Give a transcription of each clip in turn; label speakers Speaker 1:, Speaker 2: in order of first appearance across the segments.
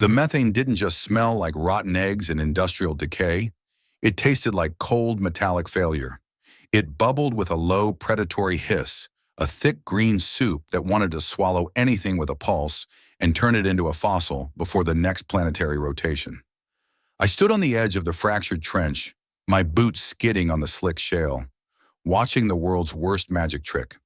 Speaker 1: The methane didn't just smell like rotten eggs and industrial decay. It tasted like cold metallic failure. It bubbled with a low predatory hiss, a thick green soup that wanted to swallow anything with a pulse and turn it into a fossil before the next planetary rotation. I stood on the edge of the fractured trench, my boots skidding on the slick shale, watching the world's worst magic trick.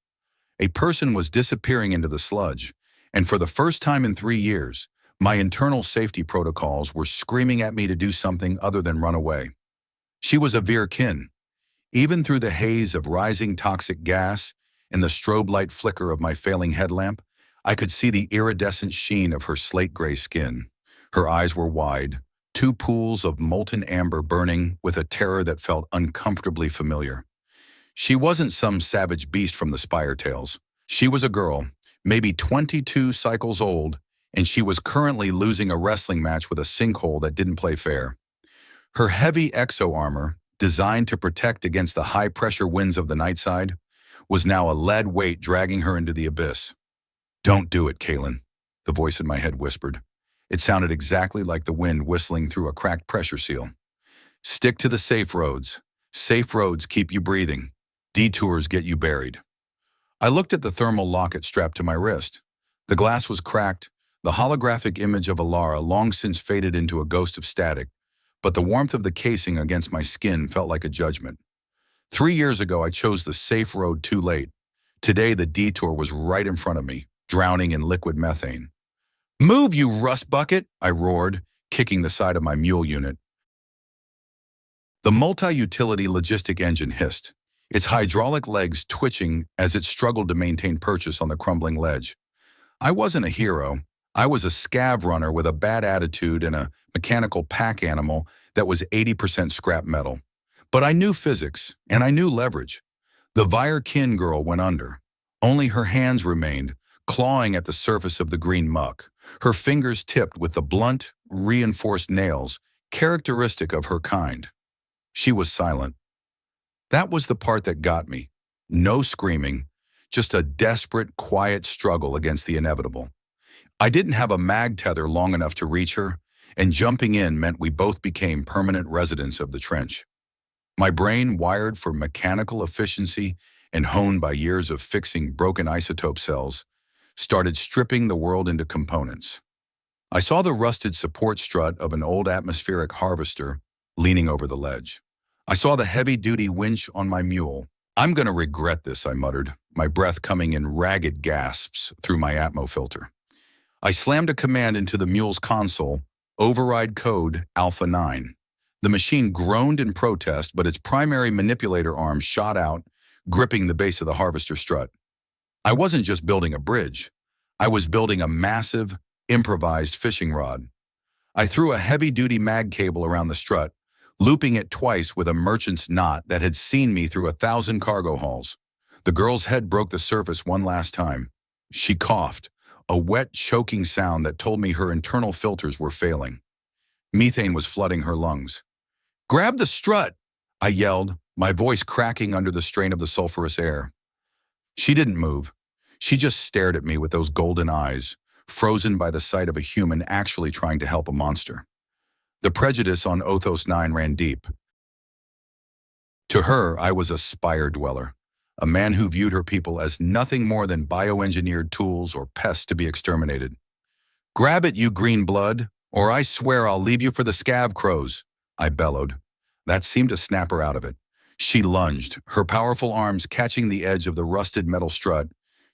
Speaker 1: A person was disappearing into the sludge, and for the first time in 3 years, my internal safety protocols were screaming at me to do something other than run away. She was a Vyr-Kyn. Even through the haze of rising toxic gas and the strobe light flicker of my failing headlamp, I could see the iridescent sheen of her slate-gray skin. Her eyes were wide, two pools of molten amber burning with a terror that felt uncomfortably familiar. She wasn't some savage beast from the Spire Tales. She was a girl, maybe 22 cycles old, and she was currently losing a wrestling match with a sinkhole that didn't play fair. Her heavy exo-armor, designed to protect against the high-pressure winds of the night side, was now a lead weight dragging her into the abyss. "Don't do it, Kaelen," the voice in my head whispered. It sounded exactly like the wind whistling through a cracked pressure seal. "Stick to the safe roads. Safe roads keep you breathing. Detours get you buried." I looked at the thermal locket strapped to my wrist. The glass was cracked, the holographic image of Alara long since faded into a ghost of static, but the warmth of the casing against my skin felt like a judgment. 3 years ago, I chose the safe road too late. Today, the detour was right in front of me, drowning in liquid methane. "Move, you rust bucket!" I roared, kicking the side of my mule unit. The multi-utility logistic engine hissed, its hydraulic legs twitching as it struggled to maintain purchase on the crumbling ledge. I wasn't a hero. I was a scav runner with a bad attitude and a mechanical pack animal that was 80% scrap metal. But I knew physics, and I knew leverage. The Vyr-Kyn girl went under. Only her hands remained, clawing at the surface of the green muck, her fingers tipped with the blunt, reinforced nails, characteristic of her kind. She was silent. That was the part that got me. No screaming, just a desperate, quiet struggle against the inevitable. I didn't have a mag tether long enough to reach her, and jumping in meant we both became permanent residents of the trench. My brain, wired for mechanical efficiency and honed by years of fixing broken isotope cells, started stripping the world into components. I saw the rusted support strut of an old atmospheric harvester leaning over the ledge. I saw the heavy-duty winch on my mule. "I'm gonna regret this," I muttered, my breath coming in ragged gasps through my Atmo filter. I slammed a command into the mule's console, override code Alpha 9. The machine groaned in protest, but its primary manipulator arm shot out, gripping the base of the harvester strut. I wasn't just building a bridge. I was building a massive, improvised fishing rod. I threw a heavy-duty mag cable around the strut, looping it twice with a merchant's knot that had seen me through 1,000 cargo hauls. The girl's head broke the surface one last time. She coughed, a wet, choking sound that told me her internal filters were failing. Methane was flooding her lungs. "Grab the strut!" I yelled, my voice cracking under the strain of the sulfurous air. She didn't move. She just stared at me with those golden eyes, frozen by the sight of a human actually trying to help a monster. The prejudice on Othos 9 ran deep. To her, I was a spire dweller, a man who viewed her people as nothing more than bioengineered tools or pests to be exterminated. "Grab it, you green blood, or I swear I'll leave you for the scav crows," I bellowed. That seemed to snap her out of it. She lunged, her powerful arms catching the edge of the rusted metal strut,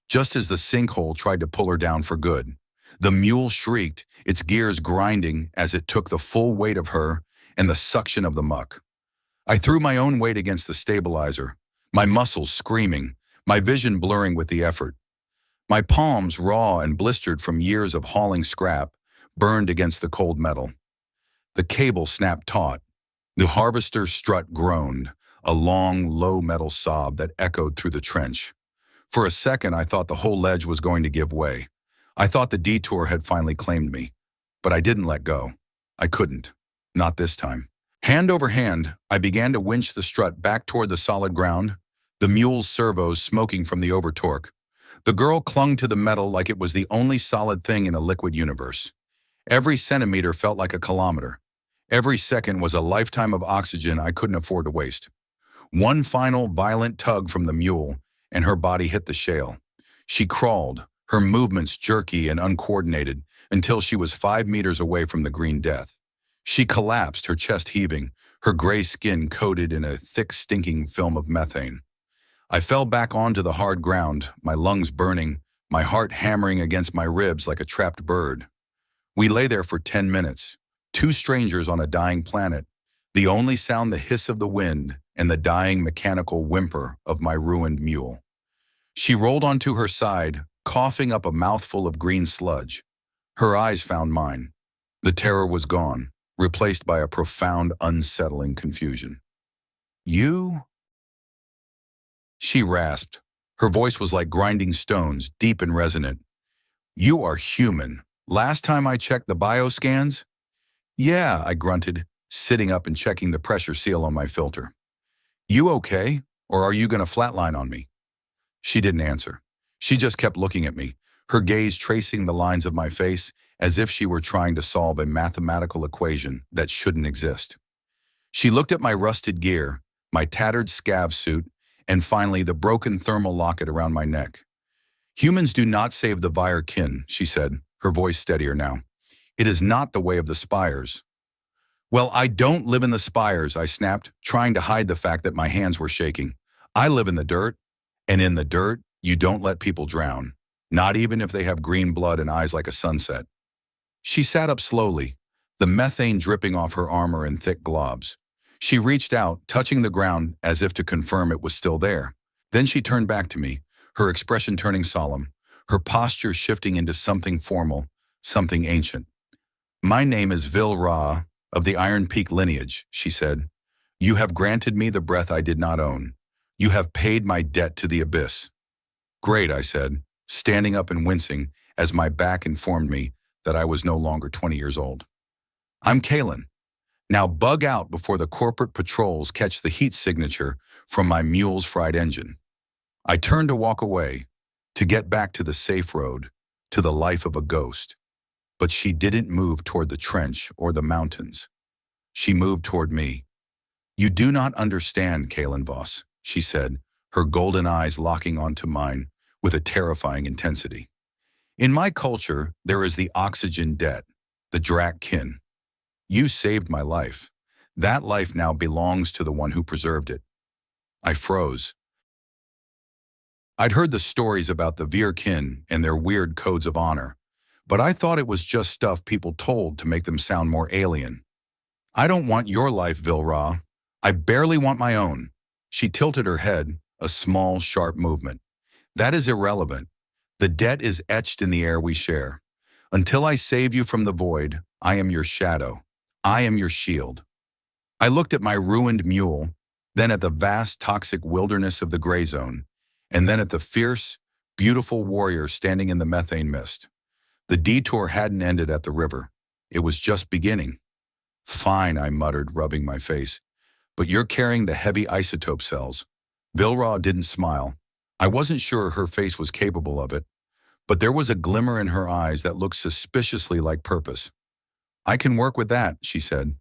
Speaker 1: just as the sinkhole tried to pull her down for good. The mule shrieked, its gears grinding as it took the full weight of her and the suction of the muck. I threw my own weight against the stabilizer, my muscles screaming, my vision blurring with the effort. My palms, raw and blistered from years of hauling scrap, burned against the cold metal. The cable snapped taut. The harvester strut groaned, a long, low metal sob that echoed through the trench. For a second, I thought the whole ledge was going to give way. I thought the detour had finally claimed me. But I didn't let go. I couldn't. Not this time. Hand over hand, I began to winch the strut back toward the solid ground, the mule's servos smoking from the overtorque. The girl clung to the metal like it was the only solid thing in a liquid universe. Every centimeter felt like a kilometer. Every second was a lifetime of oxygen I couldn't afford to waste. One final violent tug from the mule, and her body hit the shale. She crawled, her movements jerky and uncoordinated, until she was 5 meters away from the green death. She collapsed, her chest heaving, her gray skin coated in a thick, stinking film of methane. I fell back onto the hard ground, my lungs burning, my heart hammering against my ribs like a trapped bird. We lay there for 10 minutes, two strangers on a dying planet, the only sound the hiss of the wind and the dying mechanical whimper of my ruined mule. She rolled onto her side, coughing up a mouthful of green sludge. Her eyes found mine. The terror was gone, replaced by a profound, unsettling confusion. "You?" She rasped. Her voice was like grinding stones, deep and resonant. "You are human. Last time I checked the bioscans?" "Yeah," I grunted, sitting up and checking the pressure seal on my filter. "You okay? Or are you going to flatline on me?" She didn't answer. She just kept looking at me, her gaze tracing the lines of my face as if she were trying to solve a mathematical equation that shouldn't exist. She looked at my rusted gear, my tattered scav suit, and finally the broken thermal locket around my neck. "Humans do not save the Vyr-Kyn," she said, her voice steadier now. "It is not the way of the spires." "Well, I don't live in the spires," I snapped, trying to hide the fact that my hands were shaking. "I live in the dirt, and in the dirt, you don't let people drown, not even if they have green blood and eyes like a sunset." She sat up slowly, the methane dripping off her armor in thick globs. She reached out, touching the ground as if to confirm it was still there. Then she turned back to me, her expression turning solemn, her posture shifting into something formal, something ancient. "My name is Vyr-Ra, of the Iron Peak lineage," she said. "You have granted me the breath I did not own. You have paid my debt to the abyss." "Great," I said, standing up and wincing as my back informed me that I was no longer 20 years old. "I'm Kaelen. Now bug out before the corporate patrols catch the heat signature from my mule's fried engine." I turned to walk away, to get back to the safe road, to the life of a ghost. But she didn't move toward the trench or the mountains. She moved toward me. "You do not understand, Kaelen Voss," she said, her golden eyes locking onto mine with a terrifying intensity. "In my culture, there is the oxygen debt, the Vyr-Kyn. You saved my life. That life now belongs to the one who preserved it." I froze. I'd heard the stories about the Vyr-Kyn and their weird codes of honor, but I thought it was just stuff people told to make them sound more alien. "I don't want your life, Vyr-Ra. I barely want my own." She tilted her head, a small, sharp movement. "That is irrelevant. The debt is etched in the air we share. Until I save you from the void, I am your shadow. I am your shield." I looked at my ruined mule, then at the vast toxic wilderness of the gray zone, and then at the fierce, beautiful warrior standing in the methane mist. The detour hadn't ended at the river. It was just beginning. "Fine," I muttered, rubbing my face. "But you're carrying the heavy isotope cells." Vyr-Ra didn't smile. I wasn't sure her face was capable of it, but there was a glimmer in her eyes that looked suspiciously like purpose. "I can work with that," she said.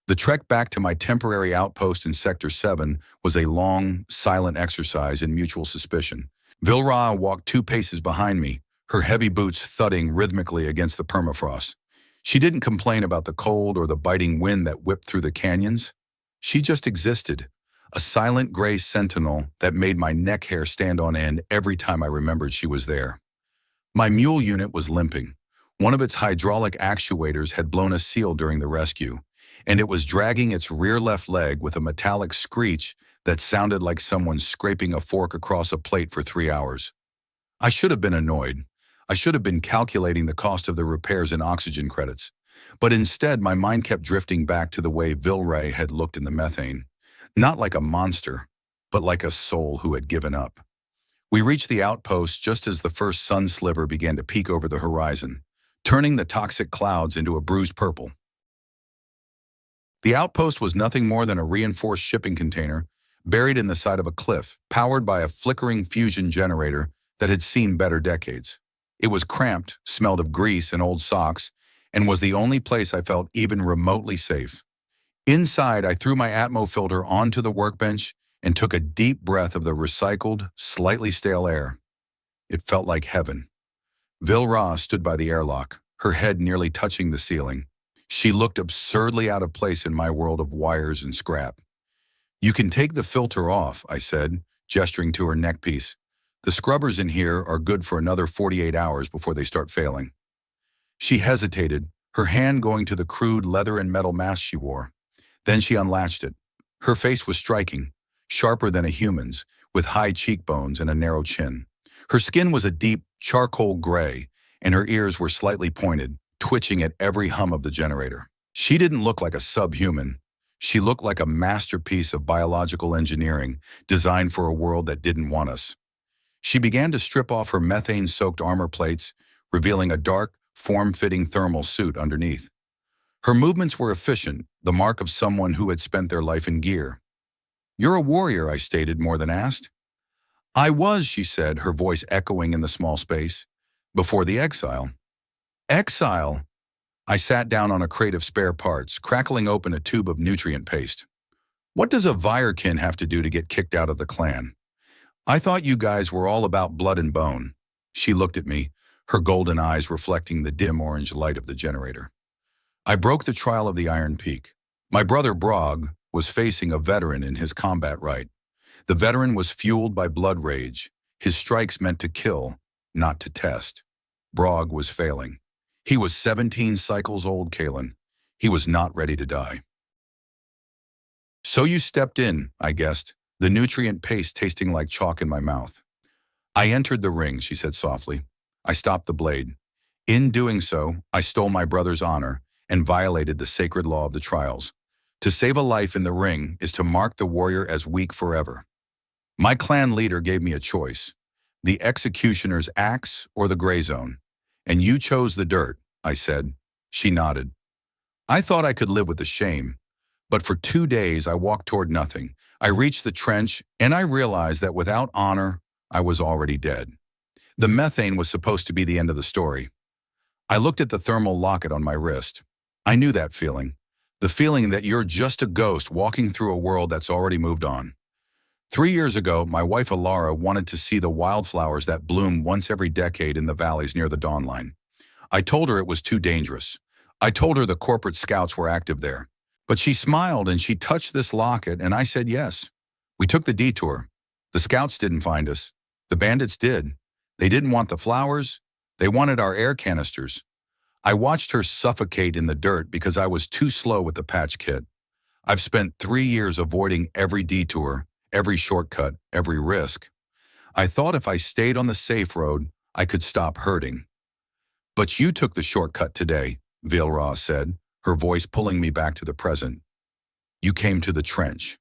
Speaker 1: The trek back to my temporary outpost in Sector 7 was a long, silent exercise in mutual suspicion. Vyr-Ra walked 2 paces behind me, her heavy boots thudding rhythmically against the permafrost. She didn't complain about the cold or the biting wind that whipped through the canyons. She just existed, a silent gray sentinel that made my neck hair stand on end every time I remembered she was there. My mule unit was limping. One of its hydraulic actuators had blown a seal during the rescue, and it was dragging its rear left leg with a metallic screech that sounded like someone scraping a fork across a plate for 3 hours. I should have been annoyed. I should have been calculating the cost of the repairs in oxygen credits. But instead, my mind kept drifting back to the way Vyr-Ra had looked in the methane. Not like a monster, but like a soul who had given up. We reached the outpost just as the first sun sliver began to peek over the horizon, turning the toxic clouds into a bruised purple. The outpost was nothing more than a reinforced shipping container buried in the side of a cliff, powered by a flickering fusion generator that had seen better decades. It was cramped, smelled of grease and old socks, and was the only place I felt even remotely safe. Inside, I threw my Atmo filter onto the workbench and took a deep breath of the recycled, slightly stale air. It felt like heaven. Vyr-Kyn stood by the airlock, her head nearly touching the ceiling. She looked absurdly out of place in my world of wires and scrap. "You can take the filter off," I said, gesturing to her neckpiece. "The scrubbers in here are good for another 48 hours before they start failing." She hesitated, her hand going to the crude leather and metal mask she wore. Then she unlatched it. Her face was striking, sharper than a human's, with high cheekbones and a narrow chin. Her skin was a deep, charcoal gray, and her ears were slightly pointed, twitching at every hum of the generator. She didn't look like a subhuman. She looked like a masterpiece of biological engineering designed for a world that didn't want us. She began to strip off her methane-soaked armor plates, revealing a dark, form-fitting thermal suit underneath. Her movements were efficient, the mark of someone who had spent their life in gear. "You're a warrior," I stated, more than asked. "I was," she said, her voice echoing in the small space, "before the exile." "Exile?" I sat down on a crate of spare parts, crackling open a tube of nutrient paste. "What does a Vyr-Kyn have to do to get kicked out of the clan? I thought you guys were all about blood and bone." She looked at me, her golden eyes reflecting the dim orange light of the generator. "I broke the trial of the Iron Peak. My brother Brog was facing a veteran in his combat rite. The veteran was fueled by blood rage, his strikes meant to kill, not to test. Brog was failing. He was 17 cycles old, Kaelen. He was not ready to die." "So you stepped in," I guessed, the nutrient paste tasting like chalk in my mouth. "I entered the ring," she said softly. I stopped the blade. "In doing so, I stole my brother's honor and violated the sacred law of the trials. To save a life in the ring is to mark the warrior as weak forever. My clan leader gave me a choice, the executioner's axe or the gray zone. And you chose the dirt," I said. She nodded. I thought I could live with the shame, but for 2 days I walked toward nothing. I reached the trench, and I realized that without honor, I was already dead. The methane was supposed to be the end of the story. I looked at the thermal locket on my wrist. I knew that feeling. The feeling that you're just a ghost walking through a world that's already moved on. 3 years ago, my wife Alara wanted to see the wildflowers that bloom once every decade in the valleys near the dawn line. I told her it was too dangerous. I told her the corporate scouts were active there. But she smiled and she touched this locket, and I said yes. We took the detour. The scouts didn't find us. The bandits did. They didn't want the flowers. They wanted our air canisters. I watched her suffocate in the dirt because I was too slow with the patch kit. I've spent 3 years avoiding every detour, every shortcut, every risk. I thought if I stayed on the safe road, I could stop hurting. "But you took the shortcut today," Vyr-Kyn said, her voice pulling me back to the present. "You came to the trench."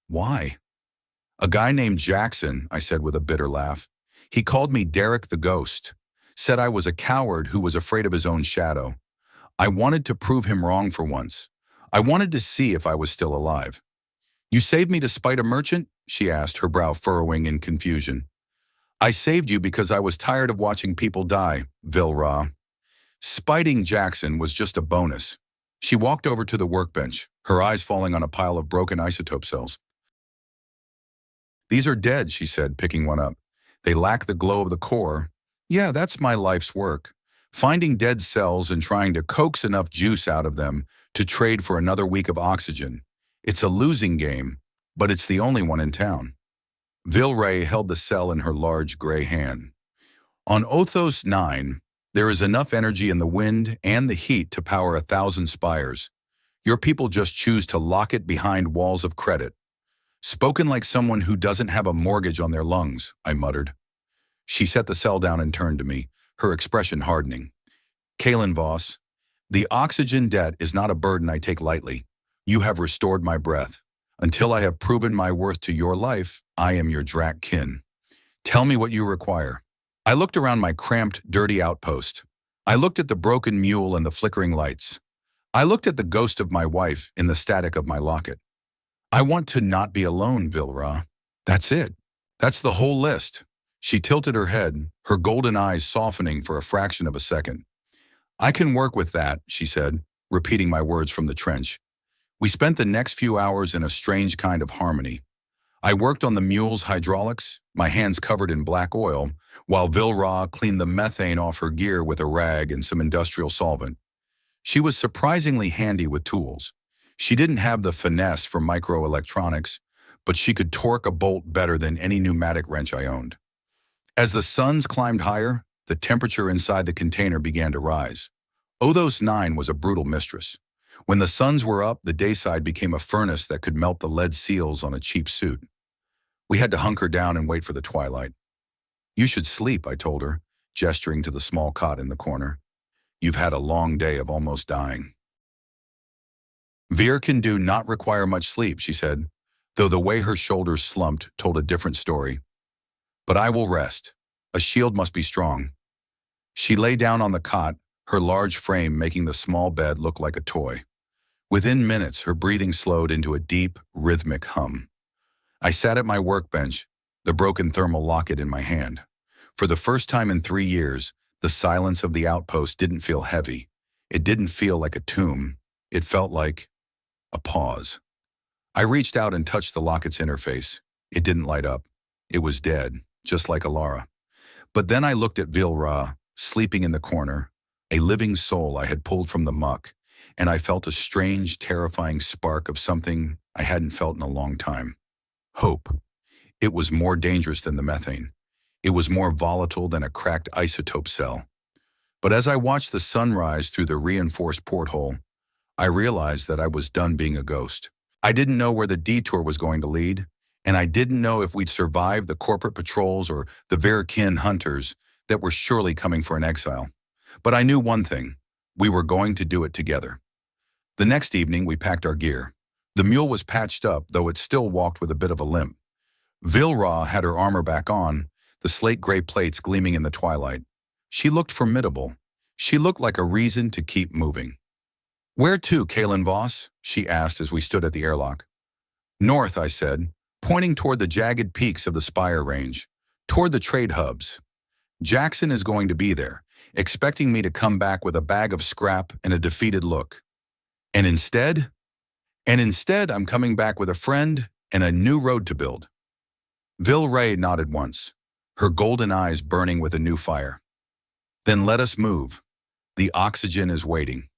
Speaker 1: "Why?" "A guy named Jackson," I said with a bitter laugh. "He called me Derek the Ghost, said I was a coward who was afraid of his own shadow. I wanted to prove him wrong for once. I wanted to see if I was still alive." "You saved me to spite a merchant?" she asked, her brow furrowing in confusion. "I saved you because I was tired of watching people die, Vyr-Kyn. Spiting Jackson was just a bonus." She walked over to the workbench, her eyes falling on a pile of broken isotope cells. "These are dead," she said, picking one up. "They lack the glow of the core. Yeah, that's my life's work. Finding dead cells and trying to coax enough juice out of them to trade for another week of oxygen. It's a losing game, but it's the only one in town." Vyr-Kyn held the cell in her large gray hand. "On Othos 9, there is enough energy in the wind and the heat to power 1,000 spires. Your people just choose to lock it behind walls of credit." "Spoken like someone who doesn't have a mortgage on their lungs," I muttered. She set the cell down and turned to me, her expression hardening. "Kaelen Voss, the oxygen debt is not a burden I take lightly. You have restored my breath. Until I have proven my worth to your life, I am your Drak kin. Tell me what you require." I looked around my cramped, dirty outpost. I looked at the broken mule and the flickering lights. I looked at the ghost of my wife in the static of my locket. "I want to not be alone, Vyr-Kyn. That's it. That's the whole list." She tilted her head, her golden eyes softening for a fraction of a second. I can work with that, she said, repeating my words from the trench. We spent the next few hours in a strange kind of harmony. I worked on the mule's hydraulics, my hands covered in black oil, while Vyr-Kyn cleaned the methane off her gear with a rag and some industrial solvent. She was surprisingly handy with tools. She didn't have the finesse for microelectronics, but she could torque a bolt better than any pneumatic wrench I owned. As the suns climbed higher, the temperature inside the container began to rise. Othos 9 was a brutal mistress. When the suns were up, the dayside became a furnace that could melt the lead seals on a cheap suit. We had to hunker down and wait for the twilight. You should sleep, I told her, gesturing to the small cot in the corner. You've had a long day of almost dying. Vyr-Kyn do not require much sleep, she said, though the way her shoulders slumped told a different story. But I will rest. A shield must be strong. She lay down on the cot, her large frame making the small bed look like a toy. Within minutes, her breathing slowed into a deep, rhythmic hum. I sat at my workbench, the broken thermal locket in my hand. For the first time in 3 years, the silence of the outpost didn't feel heavy. It didn't feel like a tomb. It felt like a pause. I reached out and touched the locket's interface. It didn't light up. It was dead, just like Alara. But then I looked at Vyr-Kyn, sleeping in the corner, a living soul I had pulled from the muck, and I felt a strange, terrifying spark of something I hadn't felt in a long time. Hope. It was more dangerous than the methane. It was more volatile than a cracked isotope cell. But as I watched the sun rise through the reinforced porthole, I realized that I was done being a ghost. I didn't know where the detour was going to lead, and I didn't know if we'd survive the corporate patrols or the Vyr-Kyn hunters that were surely coming for an exile. But I knew one thing. We were going to do it together. The next evening, we packed our gear. The mule was patched up, though it still walked with a bit of a limp. Vyr-Kyn had her armor back on, the slate-gray plates gleaming in the twilight. She looked formidable. She looked like a reason to keep moving. "Where to, Kaelen Voss?" she asked as we stood at the airlock. "North," I said, pointing toward the jagged peaks of the Spire Range, toward the trade hubs. "Jackson is going to be there, expecting me to come back with a bag of scrap and a defeated look. And instead, I'm coming back with a friend and a new road to build." Vyr-Kyn nodded once, her golden eyes burning with a new fire. "Then let us move. The oxygen is waiting."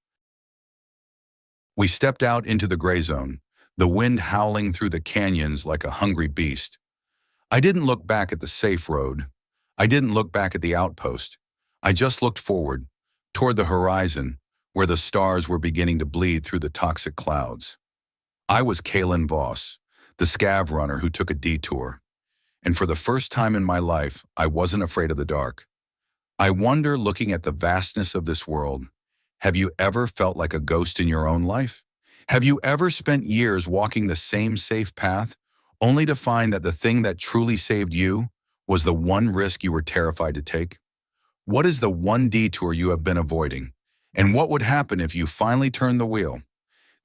Speaker 1: We stepped out into the gray zone, the wind howling through the canyons like a hungry beast. I didn't look back at the safe road. I didn't look back at the outpost. I just looked forward, toward the horizon, where the stars were beginning to bleed through the toxic clouds. I was Kaelen Voss, the scav runner who took a detour. And for the first time in my life, I wasn't afraid of the dark. I wonder, looking at the vastness of this world, have you ever felt like a ghost in your own life? Have you ever spent years walking the same safe path, only to find that the thing that truly saved you was the one risk you were terrified to take? What is the one detour you have been avoiding? And what would happen if you finally turned the wheel?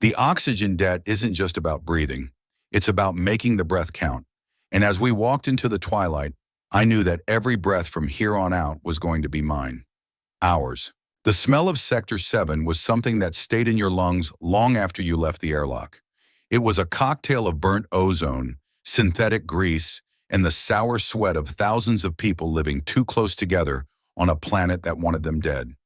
Speaker 1: The oxygen debt isn't just about breathing. It's about making the breath count. And as we walked into the twilight, I knew that every breath from here on out was going to be mine. Ours. The smell of Sector 7 was something that stayed in your lungs long after you left the airlock. It was a cocktail of burnt ozone, synthetic grease, and the sour sweat of thousands of people living too close together on a planet that wanted them dead.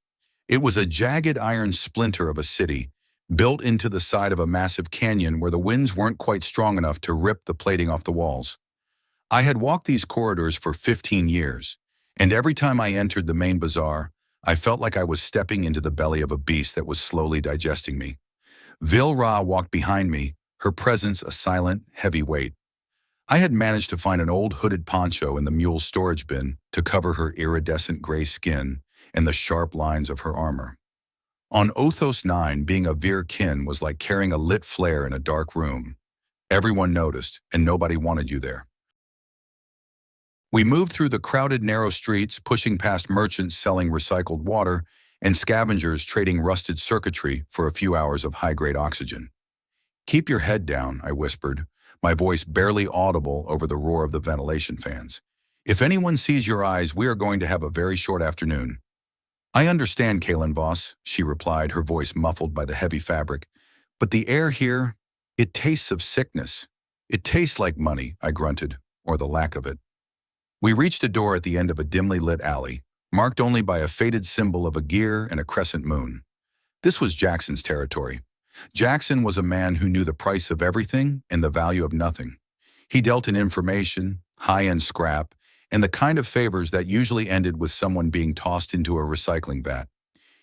Speaker 1: It was a jagged iron splinter of a city, built into the side of a massive canyon where the winds weren't quite strong enough to rip the plating off the walls. I had walked these corridors for 15 years, and every time I entered the main bazaar, I felt like I was stepping into the belly of a beast that was slowly digesting me. Vyr-Kyn walked behind me, her presence a silent, heavy weight. I had managed to find an old hooded poncho in the mule's storage bin to cover her iridescent gray skin and the sharp lines of her armor. On Othos 9, being a Vyr-Kyn was like carrying a lit flare in a dark room. Everyone noticed, and nobody wanted you there. We moved through the crowded, narrow streets, pushing past merchants selling recycled water and scavengers trading rusted circuitry for a few hours of high-grade oxygen. "Keep your head down," I whispered, my voice barely audible over the roar of the ventilation fans. "If anyone sees your eyes, we are going to have a very short afternoon." I understand, Kaelen Voss, she replied, her voice muffled by the heavy fabric. But the air here, it tastes of sickness. It tastes like money, I grunted, or the lack of it. We reached a door at the end of a dimly lit alley, marked only by a faded symbol of a gear and a crescent moon. This was Jackson's territory. Jackson was a man who knew the price of everything and the value of nothing. He dealt in information, high-end scrap, and the kind of favors that usually ended with someone being tossed into a recycling vat.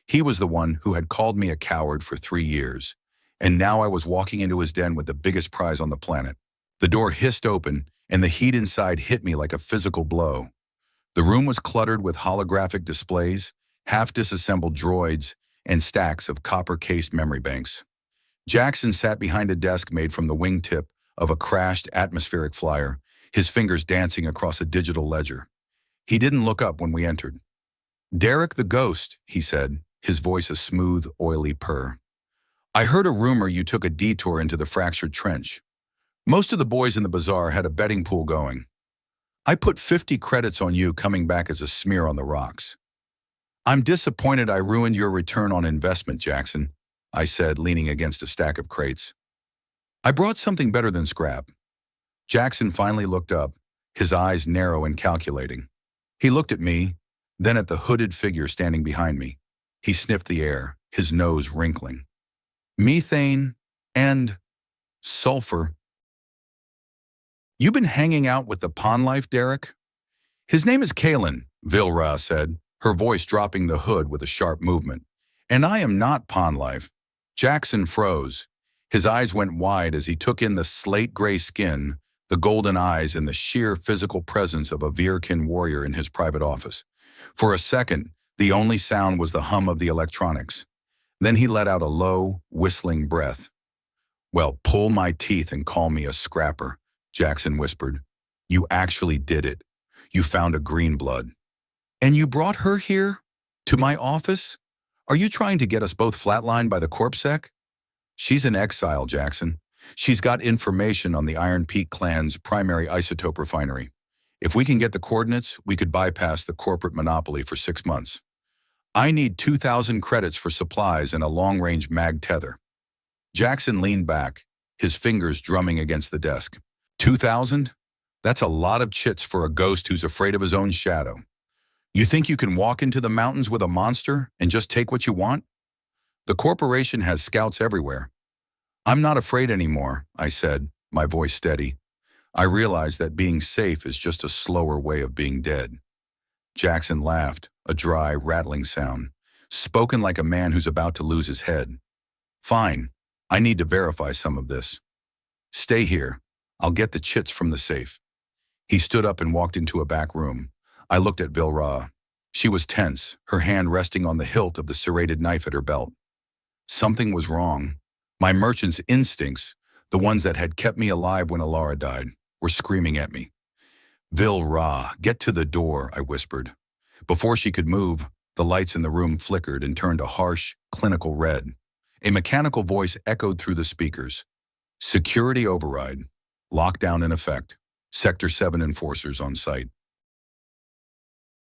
Speaker 1: He was the one who had called me a coward for 3 years, and now I was walking into his den with the biggest prize on the planet. The door hissed open, and the heat inside hit me like a physical blow. The room was cluttered with holographic displays, half-disassembled droids, and stacks of copper-cased memory banks. Jackson sat behind a desk made from the wingtip of a crashed atmospheric flyer, his fingers dancing across a digital ledger. He didn't look up when we entered. "Derek the Ghost," he said, his voice a smooth, oily purr. "I heard a rumor you took a detour into the fractured trench. Most of the boys in the bazaar had a betting pool going. I put 50 credits on you coming back as a smear on the rocks." "I'm disappointed I ruined your return on investment, Jackson," I said, leaning against a stack of crates. "I brought something better than scrap." Jackson finally looked up, his eyes narrow and calculating. He looked at me, then at the hooded figure standing behind me. He sniffed the air, his nose wrinkling. "Methane and sulfur." "You been hanging out with the pond life, Derek?" "His name is Kaelen," Vyr-Kyn said, her voice dropping the hood with a sharp movement. "And I am not pond life." Jackson froze. His eyes went wide as he took in the slate-gray skin, the golden eyes, and the sheer physical presence of a Vyr-Kyn warrior in his private office. For a second, the only sound was the hum of the electronics. Then he let out a low, whistling breath. "Well, pull my teeth and call me a scrapper," Jackson whispered. "You actually did it. You found a green blood. And you brought her here? To my office? Are you trying to get us both flatlined by the CorpSec?" "She's in exile, Jackson. She's got information on the Iron Peak clan's primary isotope refinery. If we can get the coordinates, we could bypass the corporate monopoly for 6 months. I need 2,000 credits for supplies and a long-range mag tether." Jackson leaned back, his fingers drumming against the desk. 2,000? That's a lot of chits for a ghost who's afraid of his own shadow. You think you can walk into the mountains with a monster and just take what you want? The corporation has scouts everywhere. "I'm not afraid anymore," I said, my voice steady. I realized that being safe is just a slower way of being dead. Jackson laughed, a dry, rattling sound, spoken like a man who's about to lose his head. "Fine, I need to verify some of this. Stay here. I'll get the chits from the safe." He stood up and walked into a back room. I looked at Vyr-Kyn. She was tense, her hand resting on the hilt of the serrated knife at her belt. Something was wrong. My merchant's instincts, the ones that had kept me alive when Alara died, were screaming at me. "Vyr-Kyn, get to the door," I whispered. Before she could move, the lights in the room flickered and turned a harsh, clinical red. A mechanical voice echoed through the speakers. "Security override. Lockdown in effect. Sector 7 enforcers on site."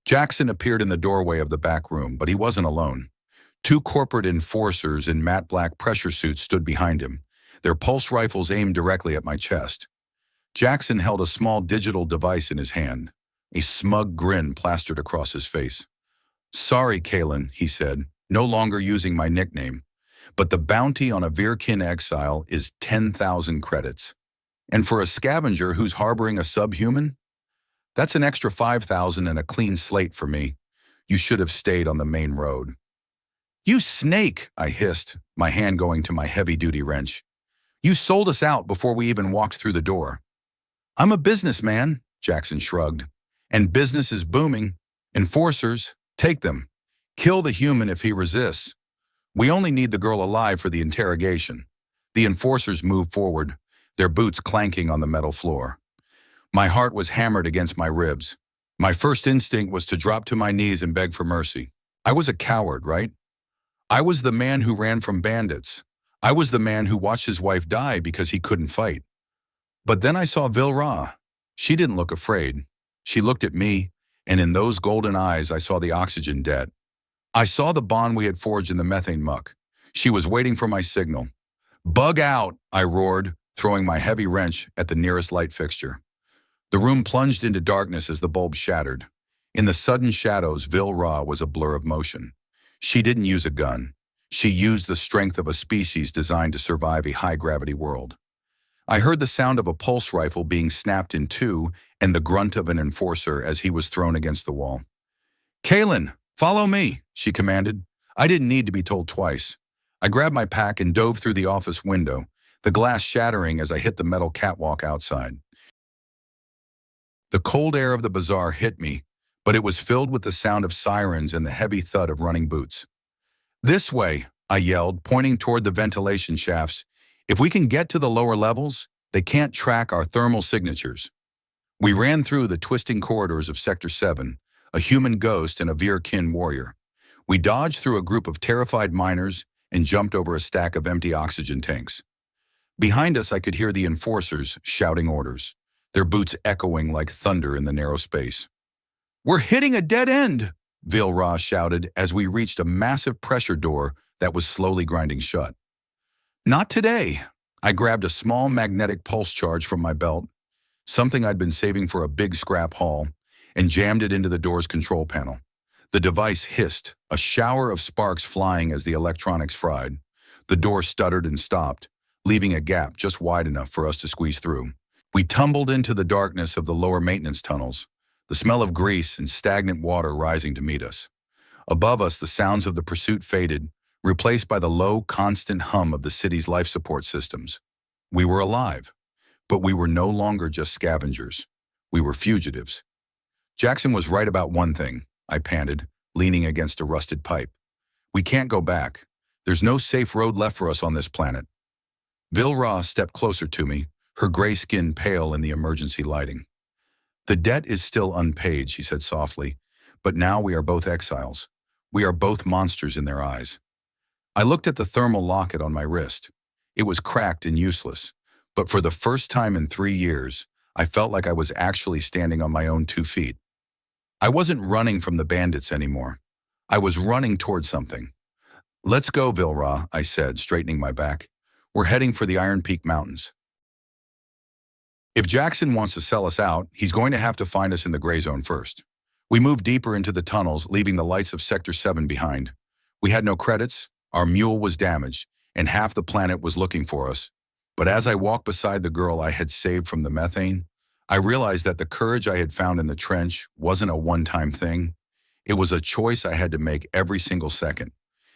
Speaker 1: Jackson appeared in the doorway of the back room, but he wasn't alone. 2 corporate enforcers in matte black pressure suits stood behind him, their pulse rifles aimed directly at my chest. Jackson held a small digital device in his hand, a smug grin plastered across his face. "Sorry, Kaelen," he said, no longer using my nickname, "but the bounty on a Vyr-Kyn exile is 10,000 credits. And for a scavenger who's harboring a subhuman? That's an extra 5,000 and a clean slate for me. You should have stayed on the main road." "You snake," I hissed, my hand going to my heavy-duty wrench. "You sold us out before we even walked through the door." "I'm a businessman," Jackson shrugged. "And business is booming. Enforcers, take them. Kill the human if he resists. We only need the girl alive for the interrogation." The enforcers moved forward, their boots clanking on the metal floor. My heart was hammered against my ribs. My first instinct was to drop to my knees and beg for mercy. I was a coward, right? I was the man who ran from bandits. I was the man who watched his wife die because he couldn't fight. But then I saw Vyr-Kyn. She didn't look afraid. She looked at me, and in those golden eyes I saw the oxygen debt. I saw the bond we had forged in the methane muck. She was waiting for my signal. "Bug out!" I roared, throwing my heavy wrench at the nearest light fixture. The room plunged into darkness as the bulb shattered. In the sudden shadows, Vyr-Kyn was a blur of motion. She didn't use a gun. She used the strength of a species designed to survive a high-gravity world. I heard the sound of a pulse rifle being snapped in two and the grunt of an enforcer as he was thrown against the wall. "Kaelen, follow me," she commanded. I didn't need to be told twice. I grabbed my pack and dove through the office window, the glass shattering as I hit the metal catwalk outside. The cold air of the bazaar hit me, but it was filled with the sound of sirens and the heavy thud of running boots. "This way," I yelled, pointing toward the ventilation shafts. "If we can get to the lower levels, they can't track our thermal signatures." We ran through the twisting corridors of Sector 7, a human ghost and a Vyr-Kyn warrior. We dodged through a group of terrified miners and jumped over a stack of empty oxygen tanks. Behind us, I could hear the enforcers shouting orders, their boots echoing like thunder in the narrow space. "We're hitting a dead end," Vyr-Kyn shouted as we reached a massive pressure door that was slowly grinding shut. "Not today." I grabbed a small magnetic pulse charge from my belt, something I'd been saving for a big scrap haul, and jammed it into the door's control panel. The device hissed, a shower of sparks flying as the electronics fried. The door stuttered and stopped, leaving a gap just wide enough for us to squeeze through. We tumbled into the darkness of the lower maintenance tunnels, the smell of grease and stagnant water rising to meet us. Above us, the sounds of the pursuit faded, replaced by the low, constant hum of the city's life support systems. We were alive, but we were no longer just scavengers. We were fugitives. "Jackson was right about one thing," I panted, leaning against a rusted pipe. "We can't go back. There's no safe road left for us on this planet." Vyr-Kyn stepped closer to me, her gray skin pale in the emergency lighting. "The debt is still unpaid," she said softly, "but now we are both exiles. We are both monsters in their eyes." I looked at the thermal locket on my wrist. It was cracked and useless, but for the first time in 3 years, I felt like I was actually standing on my own 2 feet. I wasn't running from the bandits anymore. I was running toward something. "Let's go, Vyr-Kyn," I said, straightening my back. "We're heading for the Iron Peak Mountains. If Jackson wants to sell us out, he's going to have to find us in the gray zone first." We moved deeper into the tunnels, leaving the lights of Sector 7 behind. We had no credits, our mule was damaged, and half the planet was looking for us. But as I walked beside the girl I had saved from the methane, I realized that the courage I had found in the trench wasn't a one-time thing. It was a choice I had to make every single second.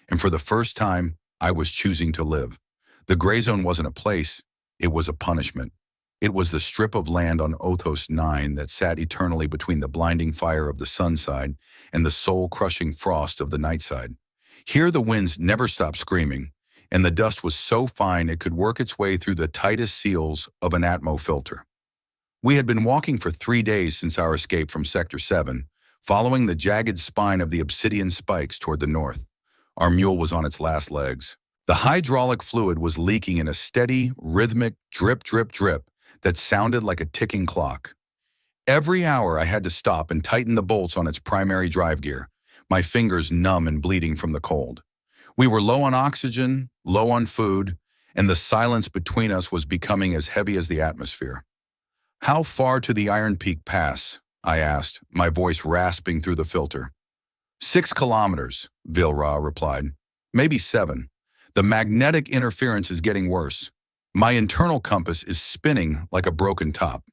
Speaker 1: And for the first time, I was choosing to live. The gray zone wasn't a place, it was a punishment. It was the strip of land on Othos 9 that sat eternally between the blinding fire of the sun side and the soul-crushing frost of the night side. Here the winds never stopped screaming, and the dust was so fine it could work its way through the tightest seals of an atmo filter. We had been walking for 3 days since our escape from Sector 7, following the jagged spine of the obsidian spikes toward the north. Our mule was on its last legs. The hydraulic fluid was leaking in a steady, rhythmic drip, drip, drip that sounded like a ticking clock. Every hour I had to stop and tighten the bolts on its primary drive gear, my fingers numb and bleeding from the cold. We were low on oxygen, low on food, and the silence between us was becoming as heavy as the atmosphere. "How far to the Iron Peak Pass?" I asked, my voice rasping through the filter. 6 kilometers, Vyr-Kyn replied. "Maybe 7. The magnetic interference is getting worse. My internal compass is spinning like a broken top."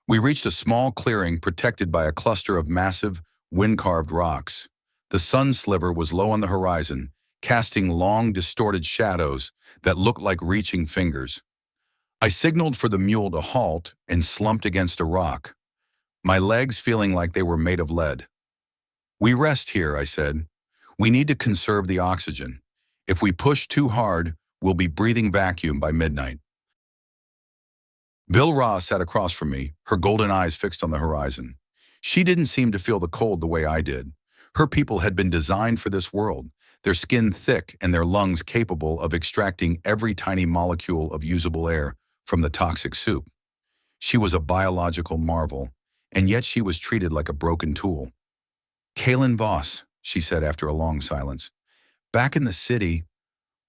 Speaker 1: We reached a small clearing protected by a cluster of massive, wind-carved rocks. The sun sliver was low on the horizon, casting long, distorted shadows that looked like reaching fingers. I signaled for the mule to halt and slumped against a rock, my legs feeling like they were made of lead. "We rest here," I said. "We need to conserve the oxygen. If we push too hard, we'll be breathing vacuum by midnight." Vyr-Kyn sat across from me, her golden eyes fixed on the horizon. She didn't seem to feel the cold the way I did. Her people had been designed for this world, their skin thick and their lungs capable of extracting every tiny molecule of usable air from the toxic soup. She was a biological marvel, and yet she was treated like a broken tool. "Kaelen Voss," she said after a long silence. Back in the city,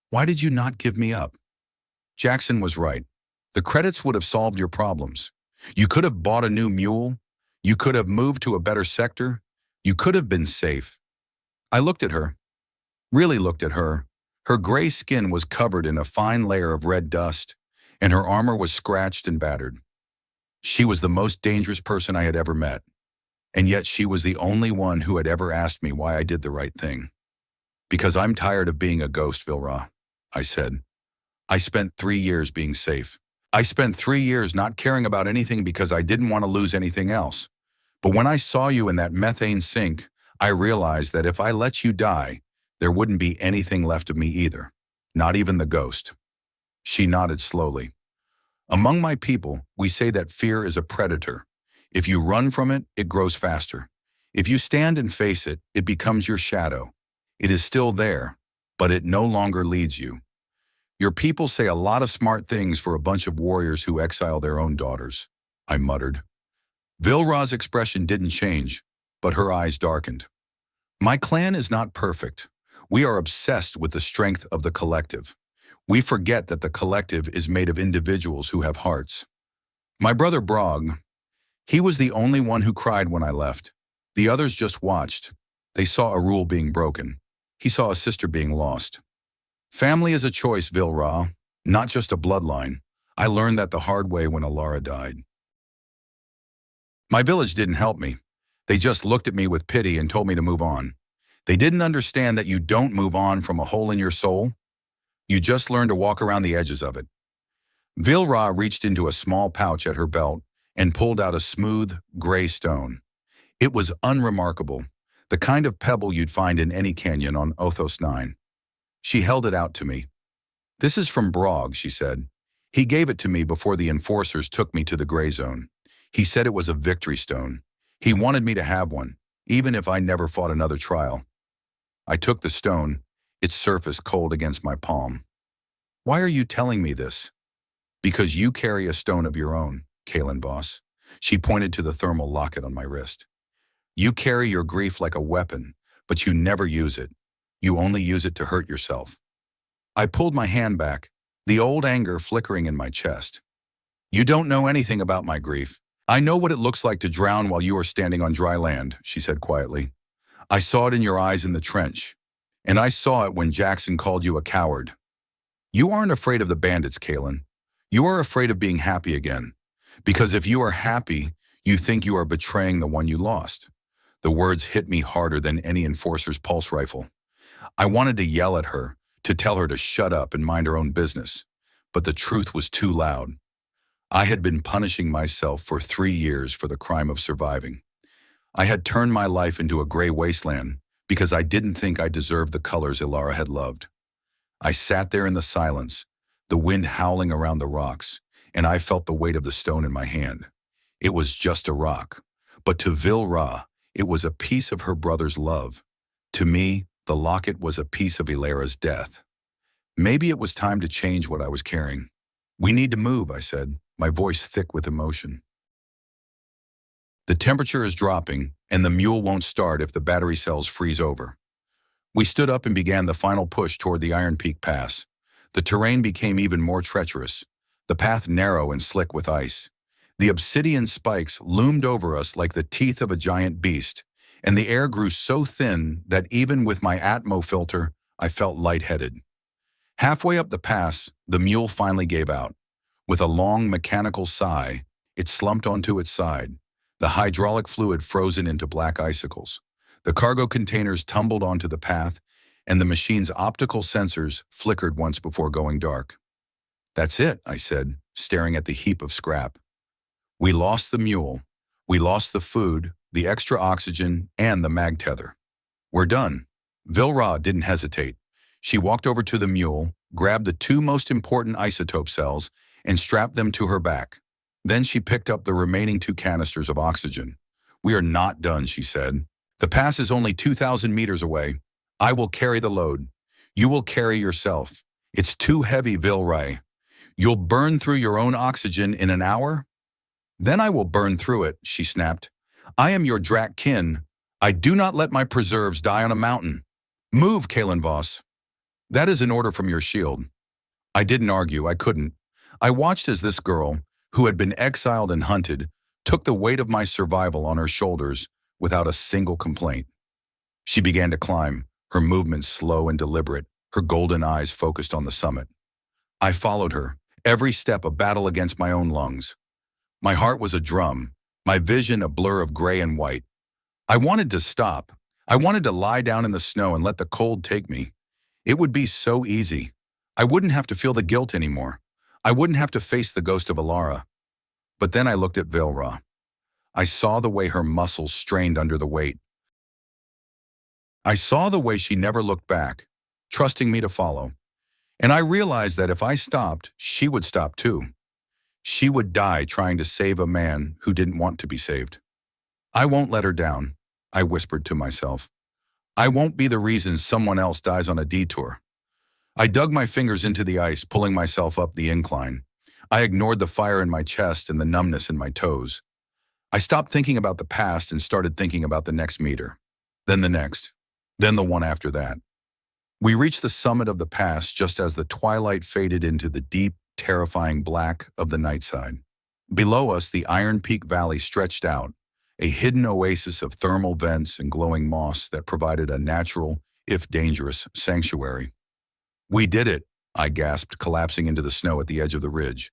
Speaker 1: why did you not give me up? Jackson was right. The credits would have solved your problems. You could have bought a new mule. You could have moved to a better sector. You could have been safe. I looked at her, really looked at her. Her gray skin was covered in a fine layer of red dust, and her armor was scratched and battered. She was the most dangerous person I had ever met, and yet she was the only one who had ever asked me why I did the right thing. Because I'm tired of being a ghost, Vyr-Kyn, I said. I spent 3 years being safe. I spent 3 years not caring about anything because I didn't want to lose anything else. But when I saw you in that methane sink, I realized that if I let you die, there wouldn't be anything left of me either, not even the ghost. She nodded slowly. Among my people, we say that fear is a predator. If you run from it, it grows faster. If you stand and face it, it becomes your shadow. It is still there, but it no longer leads you. Your people say a lot of smart things for a bunch of warriors who exile their own daughters, I muttered. Vyr-Kyn's expression didn't change, but her eyes darkened. My clan is not perfect. We are obsessed with the strength of the collective. We forget that the collective is made of individuals who have hearts. My brother Brog, he was the only one who cried when I left. The others just watched. They saw a rule being broken. He saw a sister being lost. Family is a choice, Vyr-Kyn, not just a bloodline. I learned that the hard way when Alara died. My village didn't help me. They just looked at me with pity and told me to move on. They didn't understand that you don't move on from a hole in your soul. You just learn to walk around the edges of it. Vyr-Kyn reached into a small pouch at her belt and pulled out a smooth, gray stone. It was unremarkable, the kind of pebble you'd find in any canyon on Othos 9. She held it out to me. This is from Brog, she said. He gave it to me before the enforcers took me to the gray zone. He said it was a victory stone. He wanted me to have one, even if I never fought another trial. I took the stone, its surface cold against my palm. Why are you telling me this? Because you carry a stone of your own, Kaelen boss. She pointed to the thermal locket on my wrist. You carry your grief like a weapon, but you never use it. You only use it to hurt yourself. I pulled my hand back, the old anger flickering in my chest. You don't know anything about my grief. I know what it looks like to drown while you are standing on dry land, she said quietly. I saw it in your eyes in the trench, and I saw it when Jackson called you a coward. You aren't afraid of the bandits, Kaelen. You are afraid of being happy again. Because if you are happy, you think you are betraying the one you lost. The words hit me harder than any enforcer's pulse rifle. I wanted to yell at her, to tell her to shut up and mind her own business, but the truth was too loud. I had been punishing myself for 3 years for the crime of surviving. I had turned my life into a gray wasteland because I didn't think I deserved the colors Alara had loved. I sat there in the silence, the wind howling around the rocks, and I felt the weight of the stone in my hand. It was just a rock, but to Vyr-Kyn, it was a piece of her brother's love. To me, the locket was a piece of Alara's death. Maybe it was time to change what I was carrying. We need to move, I said, my voice thick with emotion. The temperature is dropping, and the mule won't start if the battery cells freeze over. We stood up and began the final push toward the Iron Peak Pass. The terrain became even more treacherous, the path narrow and slick with ice. The obsidian spikes loomed over us like the teeth of a giant beast, and the air grew so thin that even with my Atmo filter, I felt lightheaded. Halfway up the pass, the mule finally gave out. With a long mechanical sigh, it slumped onto its side, the hydraulic fluid frozen into black icicles. The cargo containers tumbled onto the path, and the machine's optical sensors flickered once before going dark. That's it, I said, staring at the heap of scrap. We lost the mule. We lost the food, the extra oxygen, and the mag tether. We're done. Vyr-Kyn didn't hesitate. She walked over to the mule, grabbed the 2 most important isotope cells, and strapped them to her back. Then she picked up the remaining 2 canisters of oxygen. We are not done, she said. The pass is only 2,000 meters away. I will carry the load. You will carry yourself. It's too heavy, Vyr-Kyn. You'll burn through your own oxygen in an hour? Then I will burn through it, she snapped. I am your Vyr-Kyn. I do not let my preserves die on a mountain. Move, Kaelen Voss. That is an order from your shield. I didn't argue, I couldn't. I watched as this girl, who had been exiled and hunted, took the weight of my survival on her shoulders without a single complaint. She began to climb, her movements slow and deliberate, her golden eyes focused on the summit. I followed her, every step a battle against my own lungs. My heart was a drum, my vision a blur of gray and white. I wanted to stop. I wanted to lie down in the snow and let the cold take me. It would be so easy. I wouldn't have to feel the guilt anymore. I wouldn't have to face the ghost of Alara. But then I looked at Vyr-Kyn. I saw the way her muscles strained under the weight. I saw the way she never looked back, trusting me to follow. And I realized that if I stopped, she would stop too. She would die trying to save a man who didn't want to be saved. I won't let her down, I whispered to myself. I won't be the reason someone else dies on a detour. I dug my fingers into the ice, pulling myself up the incline. I ignored the fire in my chest and the numbness in my toes. I stopped thinking about the past and started thinking about the next meter. Then the next. Then the one after that. We reached the summit of the pass just as the twilight faded into the deep, terrifying black of the night side. Below us, the Iron Peak Valley stretched out, a hidden oasis of thermal vents and glowing moss that provided a natural, if dangerous, sanctuary. We did it, I gasped, collapsing into the snow at the edge of the ridge.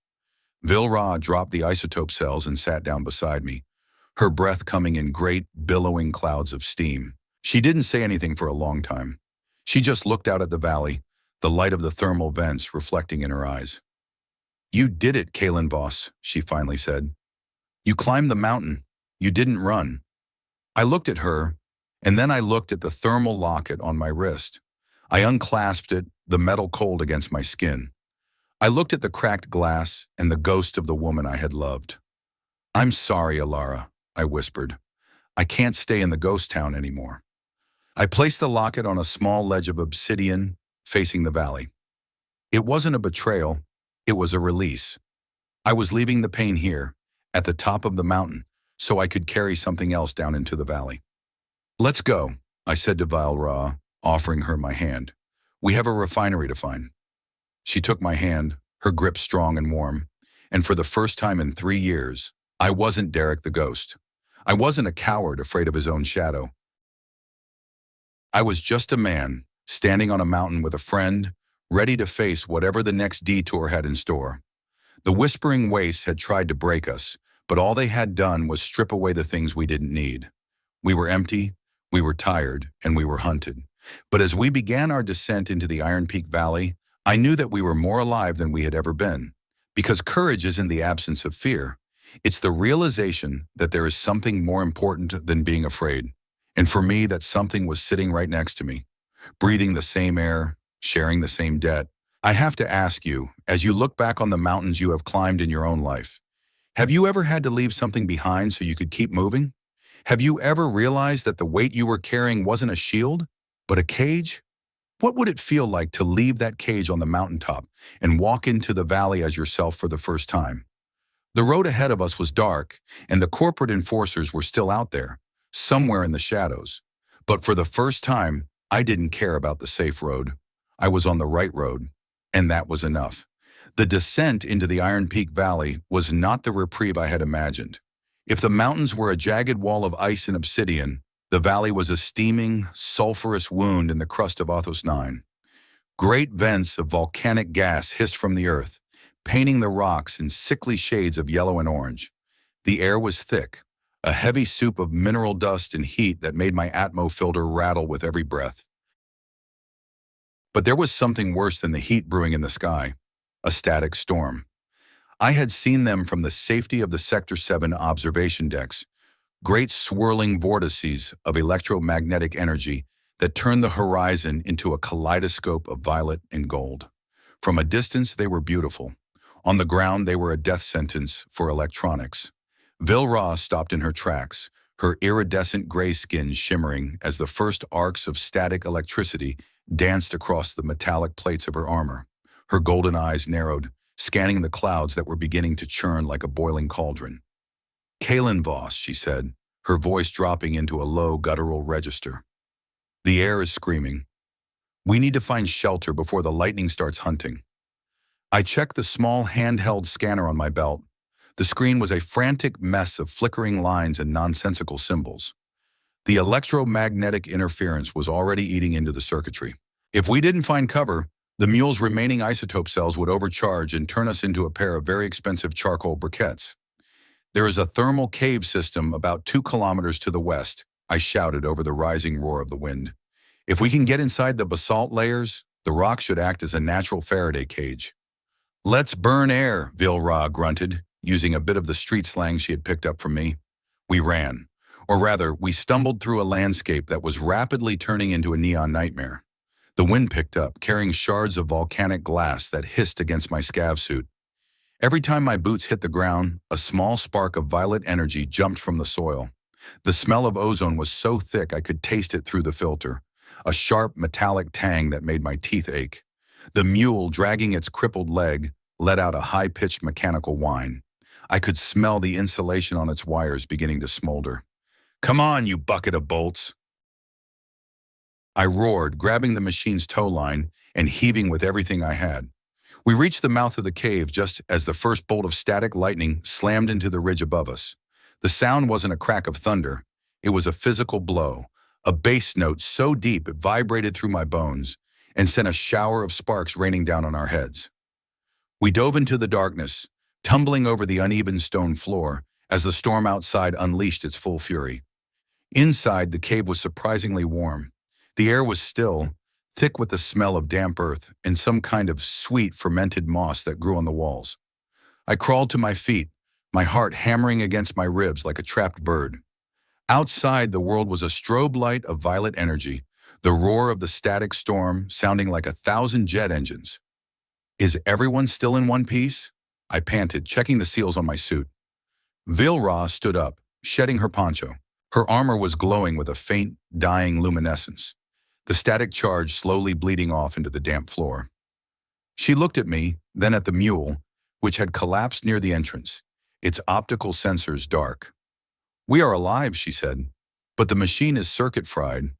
Speaker 1: Vyr-Kyn dropped the isotope cells and sat down beside me, her breath coming in great, billowing clouds of steam. She didn't say anything for a long time. She just looked out at the valley, the light of the thermal vents reflecting in her eyes. You did it, Kaelen Voss, she finally said. You climbed the mountain. You didn't run. I looked at her, and then I looked at the thermal locket on my wrist. I unclasped it, the metal cold against my skin. I looked at the cracked glass and the ghost of the woman I had loved. I'm sorry, Alara, I whispered. I can't stay in the ghost town anymore. I placed the locket on a small ledge of obsidian facing the valley. It wasn't a betrayal, it was a release. I was leaving the pain here, at the top of the mountain, so I could carry something else down into the valley. Let's go, I said to Vyr-Kyn, offering her my hand. We have a refinery to find. She took my hand, her grip strong and warm, and for the first time in 3 years, I wasn't Derek the ghost. I wasn't a coward afraid of his own shadow. I was just a man, standing on a mountain with a friend, ready to face whatever the next detour had in store. The whispering wastes had tried to break us, but all they had done was strip away the things we didn't need. We were empty, we were tired, and we were hunted. But as we began our descent into the Iron Peak Valley, I knew that we were more alive than we had ever been. Because courage isn't the absence of fear. It's the realization that there is something more important than being afraid. And for me, that something was sitting right next to me, breathing the same air, sharing the same debt. I have to ask you, as you look back on the mountains you have climbed in your own life, have you ever had to leave something behind so you could keep moving? Have you ever realized that the weight you were carrying wasn't a shield, but a cage? What would it feel like to leave that cage on the mountaintop and walk into the valley as yourself for the first time? The road ahead of us was dark, and the corporate enforcers were still out there, somewhere in the shadows. But for the first time, I didn't care about the safe road. I was on the right road, and that was enough. The descent into the Iron Peak Valley was not the reprieve I had imagined. If the mountains were a jagged wall of ice and obsidian, the valley was a steaming, sulfurous wound in the crust of Athos 9. Great vents of volcanic gas hissed from the earth, painting the rocks in sickly shades of yellow and orange. The air was thick, a heavy soup of mineral dust and heat that made my Atmo filter rattle with every breath. But there was something worse than the heat brewing in the sky, a static storm. I had seen them from the safety of the Sector 7 observation decks, great swirling vortices of electromagnetic energy that turned the horizon into a kaleidoscope of violet and gold. From a distance, they were beautiful. On the ground, they were a death sentence for electronics. Vyr-Kyn stopped in her tracks, her iridescent gray skin shimmering as the first arcs of static electricity danced across the metallic plates of her armor. Her golden eyes narrowed, scanning the clouds that were beginning to churn like a boiling cauldron. Kaelen Voss, she said, her voice dropping into a low guttural register. The air is screaming. We need to find shelter before the lightning starts hunting. I checked the small handheld scanner on my belt. The screen was a frantic mess of flickering lines and nonsensical symbols. The electromagnetic interference was already eating into the circuitry. If we didn't find cover, the mule's remaining isotope cells would overcharge and turn us into a pair of very expensive charcoal briquettes. There is a thermal cave system about 2 kilometers to the west, I shouted over the rising roar of the wind. If we can get inside the basalt layers, the rock should act as a natural Faraday cage. Let's burn air, Vyr-Kyn grunted, using a bit of the street slang she had picked up from me. We ran. Or rather, we stumbled through a landscape that was rapidly turning into a neon nightmare. The wind picked up, carrying shards of volcanic glass that hissed against my scav suit. Every time my boots hit the ground, a small spark of violet energy jumped from the soil. The smell of ozone was so thick I could taste it through the filter, a sharp metallic tang that made my teeth ache. The mule, dragging its crippled leg, let out a high-pitched mechanical whine. I could smell the insulation on its wires beginning to smolder. "Come on, you bucket of bolts!" I roared, grabbing the machine's tow line and heaving with everything I had. We reached the mouth of the cave just as the first bolt of static lightning slammed into the ridge above us. The sound wasn't a crack of thunder. It was a physical blow, a bass note so deep it vibrated through my bones and sent a shower of sparks raining down on our heads. We dove into the darkness, tumbling over the uneven stone floor as the storm outside unleashed its full fury. Inside, the cave was surprisingly warm. The air was still, thick with the smell of damp earth and some kind of sweet fermented moss that grew on the walls. I crawled to my feet, my heart hammering against my ribs like a trapped bird. Outside, the world was a strobe light of violet energy, the roar of the static storm sounding like 1,000 jet engines. "Is everyone still in one piece?" I panted, checking the seals on my suit. Vyr-Kyn stood up, shedding her poncho. Her armor was glowing with a faint, dying luminescence, the static charge slowly bleeding off into the damp floor. She looked at me, then at the mule, which had collapsed near the entrance, its optical sensors dark. "We are alive," she said, "but the machine is circuit fried."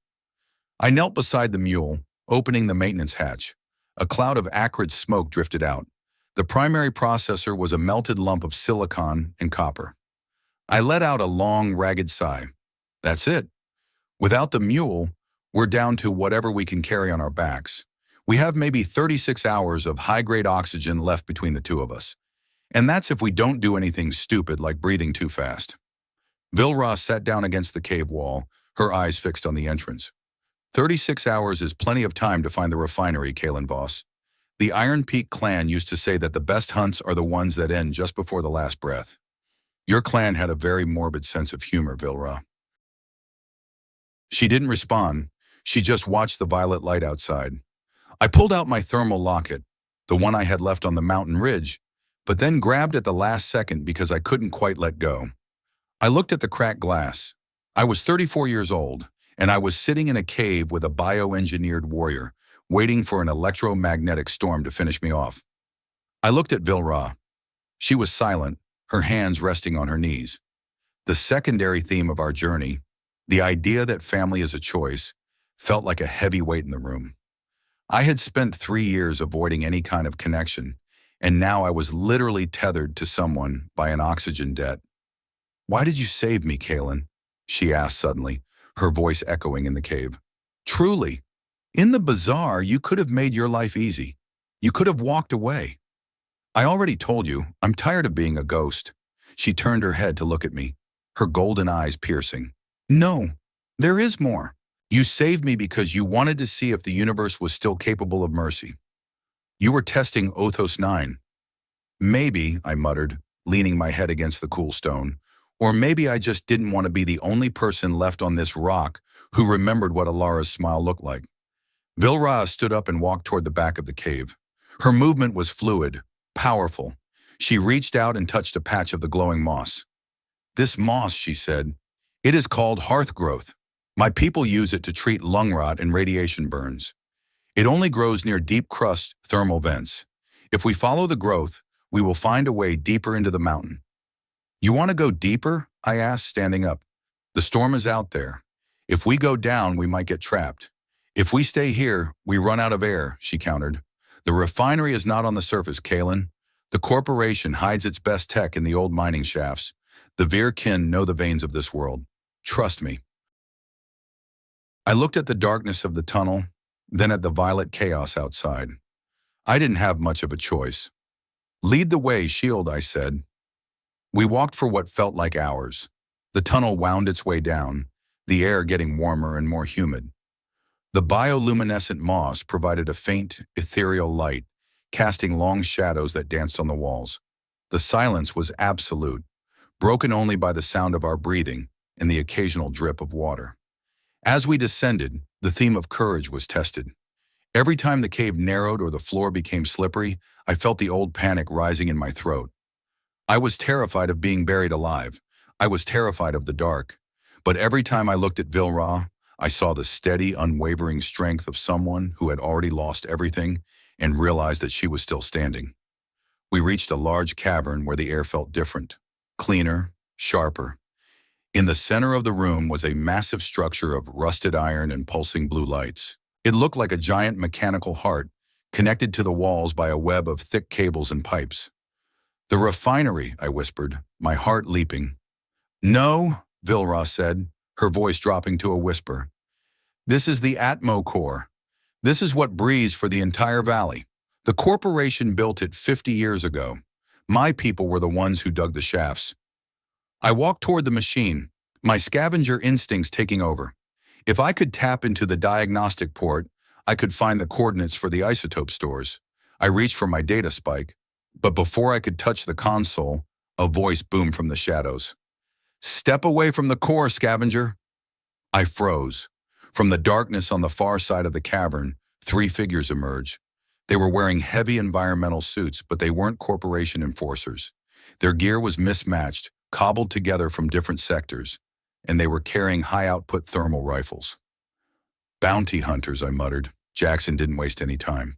Speaker 1: I knelt beside the mule, opening the maintenance hatch. A cloud of acrid smoke drifted out. The primary processor was a melted lump of silicon and copper. I let out a long, ragged sigh. That's it. Without the mule, we're down to whatever we can carry on our backs. We have maybe 36 hours of high-grade oxygen left between the two of us. And that's if we don't do anything stupid like breathing too fast. Vyr-Kyn sat down against the cave wall, her eyes fixed on the entrance. 36 hours is plenty of time to find the refinery, Kaelen boss. The Iron Peak clan used to say that the best hunts are the ones that end just before the last breath. Your clan had a very morbid sense of humor, Vyr-Kyn. She didn't respond. She just watched the violet light outside. I pulled out my thermal locket, the one I had left on the mountain ridge, but then grabbed at the last second because I couldn't quite let go. I looked at the cracked glass. I was 34 years old, and I was sitting in a cave with a bioengineered warrior, waiting for an electromagnetic storm to finish me off. I looked at Vyr-Kyn. She was silent, her hands resting on her knees. The secondary theme of our journey, the idea that family is a choice, felt like a heavy weight in the room. I had spent 3 years avoiding any kind of connection, and now I was literally tethered to someone by an oxygen debt. "Why did you save me, Kaelen?" she asked suddenly, her voice echoing in the cave. "Truly, in the bazaar, you could have made your life easy. You could have walked away." "I already told you, I'm tired of being a ghost." She turned her head to look at me, her golden eyes piercing. "No, there is more. You saved me because you wanted to see if the universe was still capable of mercy. You were testing Othos 9. Maybe," I muttered, leaning my head against the cool stone, "or maybe I just didn't want to be the only person left on this rock who remembered what Alara's smile looked like." Vyr-Kyn stood up and walked toward the back of the cave. Her movement was fluid, powerful. She reached out and touched a patch of the glowing moss. "This moss," she said, "it is called hearth growth. My people use it to treat lung rot and radiation burns. It only grows near deep crust thermal vents. If we follow the growth, we will find a way deeper into the mountain." "You want to go deeper?" I asked, standing up. The storm is out there. If we go down, we might get trapped. If we stay here, we run out of air, she countered. The refinery is not on the surface, Kaelen. The corporation hides its best tech in the old mining shafts. The Vyr-Kyn know the veins of this world. Trust me. I looked at the darkness of the tunnel, then at the violet chaos outside. I didn't have much of a choice. Lead the way, Shield, I said. We walked for what felt like hours. The tunnel wound its way down, the air getting warmer and more humid. The bioluminescent moss provided a faint, ethereal light, casting long shadows that danced on the walls. The silence was absolute, broken only by the sound of our breathing and the occasional drip of water. As we descended, the theme of courage was tested. Every time the cave narrowed or the floor became slippery, I felt the old panic rising in my throat. I was terrified of being buried alive. I was terrified of the dark. But every time I looked at Vyr-Kyn, I saw the steady, unwavering strength of someone who had already lost everything and realized that she was still standing. We reached a large cavern where the air felt different, cleaner, sharper. In the center of the room was a massive structure of rusted iron and pulsing blue lights. It looked like a giant mechanical heart, connected to the walls by a web of thick cables and pipes. The refinery, I whispered, my heart leaping. No, Vyr-Kyn said, her voice dropping to a whisper. This is the Atmo core. This is what breathes for the entire valley. The corporation built it 50 years ago. My people were the ones who dug the shafts. I walked toward the machine, my scavenger instincts taking over. If I could tap into the diagnostic port, I could find the coordinates for the isotope stores. I reached for my data spike, but before I could touch the console, a voice boomed from the shadows. Step away from the core, scavenger. I froze. From the darkness on the far side of the cavern, 3 figures emerged. They were wearing heavy environmental suits, but they weren't corporation enforcers. Their gear was mismatched, cobbled together from different sectors, and they were carrying high-output thermal rifles. Bounty hunters, I muttered. Jackson didn't waste any time.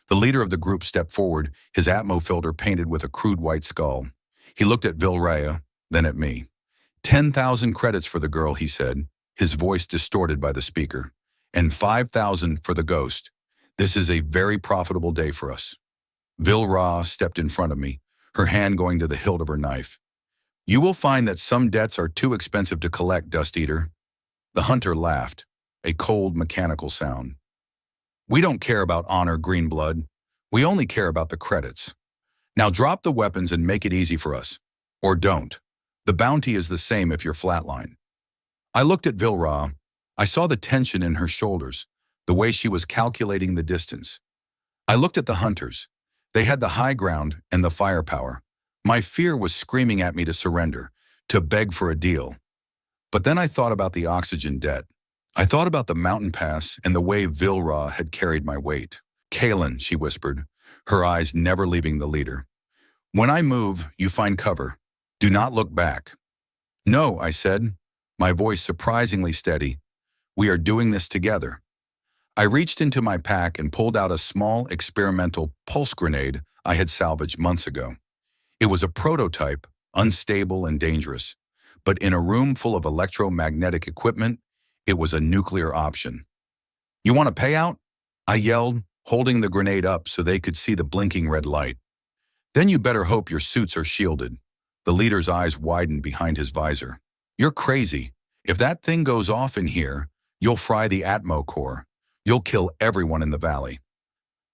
Speaker 1: The leader of the group stepped forward, his Atmo filter painted with a crude white skull. He looked at Vyr-Kyn, then at me. 10,000 credits for the girl, he said, his voice distorted by the speaker. And 5,000 for the ghost. This is a very profitable day for us. Vyr-Kyn stepped in front of me, her hand going to the hilt of her knife. You will find that some debts are too expensive to collect, Dust Eater. The hunter laughed, a cold, mechanical sound. We don't care about honor, green blood. We only care about the credits. Now drop the weapons and make it easy for us. Or don't. The bounty is the same if you're flatline. I looked at Vyr-Kyn. I saw the tension in her shoulders, the way she was calculating the distance. I looked at the hunters. They had the high ground and the firepower. My fear was screaming at me to surrender, to beg for a deal. But then I thought about the oxygen debt. I thought about the mountain pass and the way Vyr-Kyn had carried my weight. Kaelen, she whispered, her eyes never leaving the leader. When I move, you find cover. Do not look back. No, I said, my voice surprisingly steady. We are doing this together. I reached into my pack and pulled out a small experimental pulse grenade I had salvaged months ago. It was a prototype, unstable and dangerous, but in a room full of electromagnetic equipment, it was a nuclear option. You want a payout? I yelled, holding the grenade up so they could see the blinking red light. Then you better hope your suits are shielded. The leader's eyes widened behind his visor. You're crazy. If that thing goes off in here, you'll fry the Atmo core. You'll kill everyone in the valley.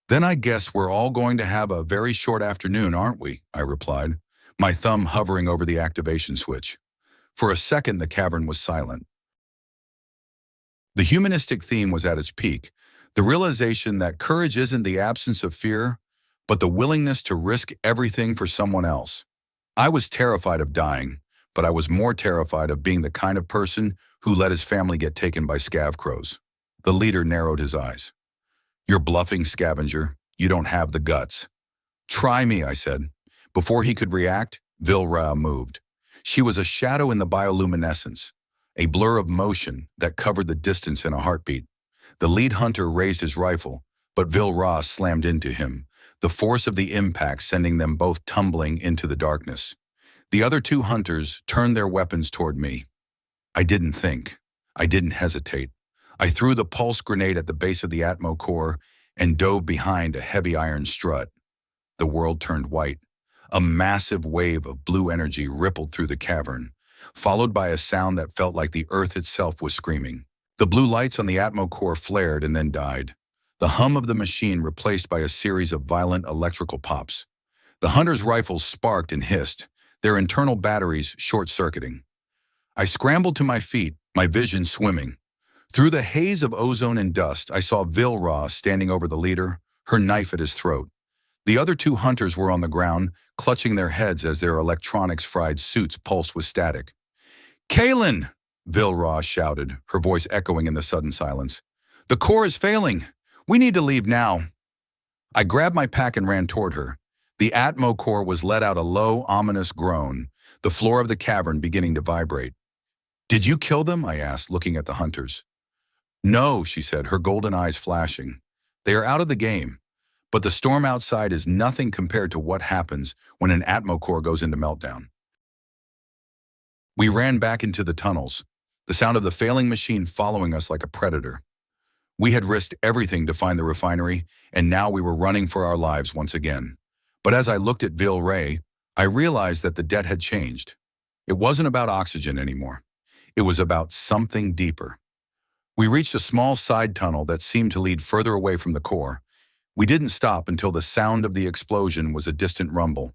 Speaker 1: Then I guess we're all going to have a very short afternoon, aren't we? I replied, my thumb hovering over the activation switch. For a second, the cavern was silent. The humanistic theme was at its peak, the realization that courage isn't the absence of fear, but the willingness to risk everything for someone else. I was terrified of dying, but I was more terrified of being the kind of person who let his family get taken by scav crows. The leader narrowed his eyes. You're bluffing, scavenger. You don't have the guts. Try me, I said. Before he could react, Vyr-Kyn moved. She was a shadow in the bioluminescence, a blur of motion that covered the distance in a heartbeat. The lead hunter raised his rifle, but Vyr-Kyn slammed into him, the force of the impact sending them both tumbling into the darkness. The other two hunters turned their weapons toward me. I didn't think. I didn't hesitate. I threw the pulse grenade at the base of the Atmo core and dove behind a heavy iron strut. The world turned white. A massive wave of blue energy rippled through the cavern, followed by a sound that felt like the earth itself was screaming. The blue lights on the Atmo core flared and then died. The hum of the machine replaced by a series of violent electrical pops. The hunters' rifles sparked and hissed, their internal batteries short-circuiting. I scrambled to my feet, my vision swimming. Through the haze of ozone and dust, I saw Vyr-Kyn standing over the leader, her knife at his throat. The other two hunters were on the ground, clutching their heads as their electronics-fried suits pulsed with static. "Kaelen!" Vyr-Kyn shouted, her voice echoing in the sudden silence. "The core is failing! We need to leave now!" I grabbed my pack and ran toward her. The Atmo core was let out a low, ominous groan, the floor of the cavern beginning to vibrate. "Did you kill them?" I asked, looking at the hunters. "No," she said, her golden eyes flashing. "They are out of the game. But the storm outside is nothing compared to what happens when an Atmo core goes into meltdown." We ran back into the tunnels, the sound of the failing machine following us like a predator. We had risked everything to find the refinery, and now we were running for our lives once again. But as I looked at Vyr-Kyn, I realized that the debt had changed. It wasn't about oxygen anymore. It was about something deeper. We reached a small side tunnel that seemed to lead further away from the core. We didn't stop until the sound of the explosion was a distant rumble.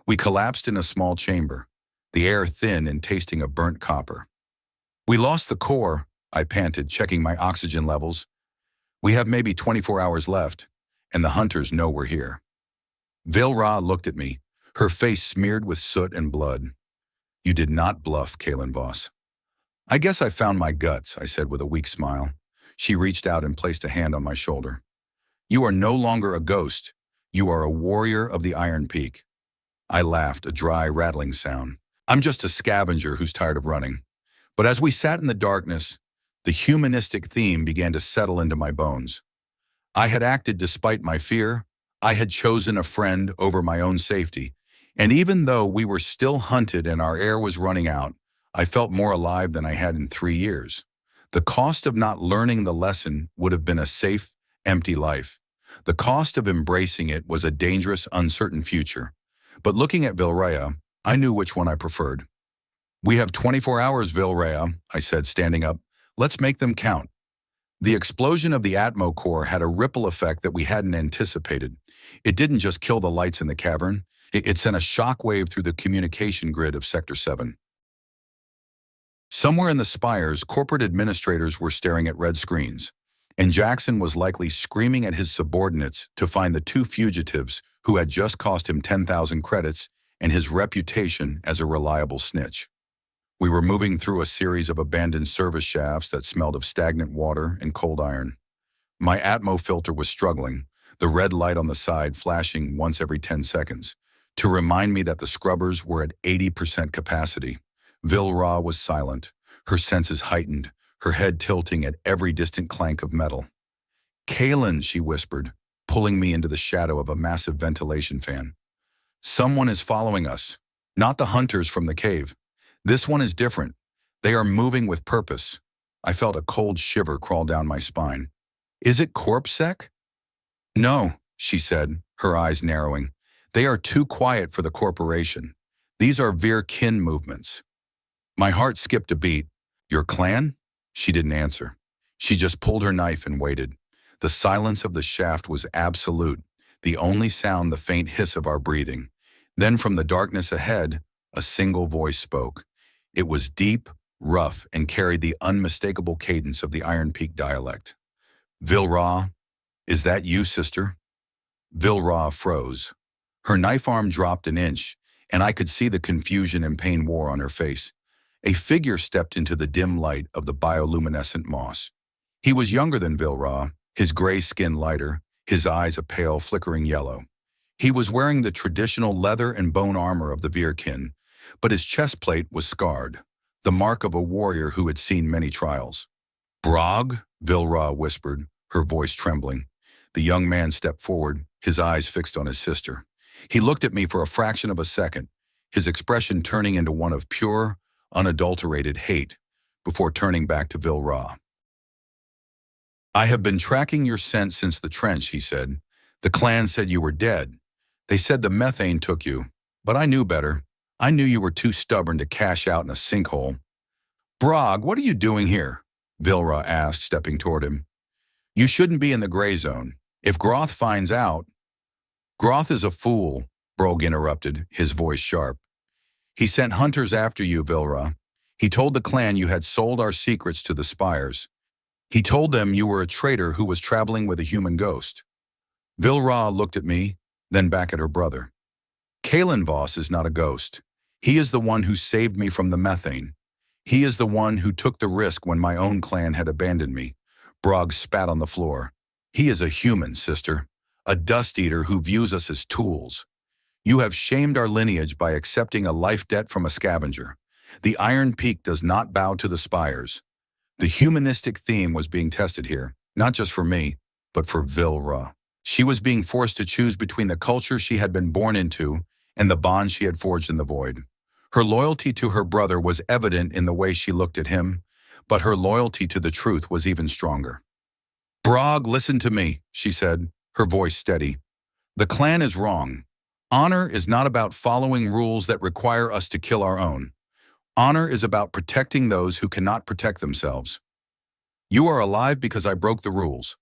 Speaker 1: We collapsed in a small chamber, the air thin and tasting of burnt copper. "We lost the core," I panted, checking my oxygen levels. "We have maybe 24 hours left, and the hunters know we're here." Vyr-Kyn looked at me, her face smeared with soot and blood. "You did not bluff, Kaelen Voss." "I guess I found my guts," I said with a weak smile. She reached out and placed a hand on my shoulder. "You are no longer a ghost. You are a warrior of the Iron Peak." I laughed, a dry, rattling sound. "I'm just a scavenger who's tired of running." But as we sat in the darkness, the humanistic theme began to settle into my bones. I had acted despite my fear. I had chosen a friend over my own safety. And even though we were still hunted and our air was running out, I felt more alive than I had in 3 years. The cost of not learning the lesson would have been a safe, empty life. The cost of embracing it was a dangerous, uncertain future. But looking at Vyr-Kyn, I knew which one I preferred. "We have 24 hours, Vyr-Kyn," I said, standing up. "Let's make them count." The explosion of the Atmo core had a ripple effect that we hadn't anticipated. It didn't just kill the lights in the cavern. It sent a shockwave through the communication grid of Sector 7. Somewhere in the spires, corporate administrators were staring at red screens, and Jackson was likely screaming at his subordinates to find the two fugitives who had just cost him 10,000 credits and his reputation as a reliable snitch. We were moving through a series of abandoned service shafts that smelled of stagnant water and cold iron. My Atmo filter was struggling, the red light on the side flashing once every 10 seconds, to remind me that the scrubbers were at 80% capacity. Vyr-Kyn was silent, her senses heightened, her head tilting at every distant clank of metal. "Kaelen," she whispered, pulling me into the shadow of a massive ventilation fan. "Someone is following us. Not the hunters from the cave. This one is different. They are moving with purpose." I felt a cold shiver crawl down my spine. "Is it CorpSec?" "No," she said, her eyes narrowing. "They are too quiet for the corporation. These are Vyr-Kyn movements." My heart skipped a beat. "Your clan?" She didn't answer. She just pulled her knife and waited. The silence of the shaft was absolute, the only sound the faint hiss of our breathing. Then from the darkness ahead, a single voice spoke. It was deep, rough, and carried the unmistakable cadence of the Iron Peak dialect. "Vyr-Kyn, is that you, sister?" Vyr-Kyn froze. Her knife arm dropped an inch, and I could see the confusion and pain war on her face. A figure stepped into the dim light of the bioluminescent moss. He was younger than Vyr-Kyn, his gray skin lighter, his eyes a pale, flickering yellow. He was wearing the traditional leather and bone armor of the Vyr-Kyn, but his chest plate was scarred, the mark of a warrior who had seen many trials. "Brog?" Vyr-Kyn whispered, her voice trembling. The young man stepped forward, his eyes fixed on his sister. He looked at me for a fraction of a second, his expression turning into one of pure, unadulterated hate, before turning back to Vyr-Kyn. "I have been tracking your scent since the trench," he said. "The clan said you were dead. They said the methane took you, but I knew better. I knew you were too stubborn to cash out in a sinkhole." "Brog, what are you doing here?" Vyr-Kyn asked, stepping toward him. "You shouldn't be in the gray zone. If Groth finds out—" "Groth is a fool," Brog interrupted, his voice sharp. "He sent hunters after you, Vyr-Kyn. He told the clan you had sold our secrets to the Spires. He told them you were a traitor who was traveling with a human ghost." Vyr-Kyn looked at me, then back at her brother. "Kaelen Voss is not a ghost. He is the one who saved me from the methane. He is the one who took the risk when my own clan had abandoned me." Brog spat on the floor. "He is a human, sister. A dust eater who views us as tools. You have shamed our lineage by accepting a life debt from a scavenger. The Iron Peak does not bow to the Spires." The humanistic theme was being tested here, not just for me, but for Vyr-Kyn. She was being forced to choose between the culture she had been born into and the bond she had forged in the void. Her loyalty to her brother was evident in the way she looked at him, but her loyalty to the truth was even stronger. "Brog, listen to me," she said, her voice steady. "The clan is wrong. Honor is not about following rules that require us to kill our own. Honor is about protecting those who cannot protect themselves. You are alive because I broke the rules,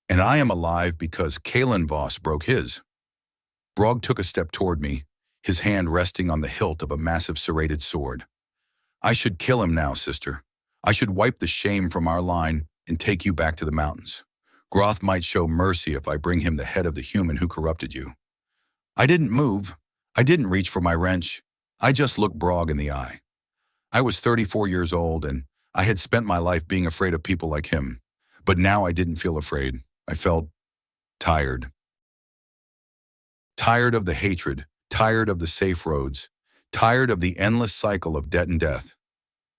Speaker 1: and I am alive because Kaelen Voss broke his." Brog took a step toward me, his hand resting on the hilt of a massive serrated sword. "I should kill him now, sister. I should wipe the shame from our line and take you back to the mountains. Groth might show mercy if I bring him the head of the human who corrupted you." I didn't move. I didn't reach for my wrench. I just looked Brog in the eye. I was 34 years old, and I had spent my life being afraid of people like him. But now I didn't feel afraid. I felt tired. Tired of the hatred, tired of the safe roads, tired of the endless cycle of debt and death.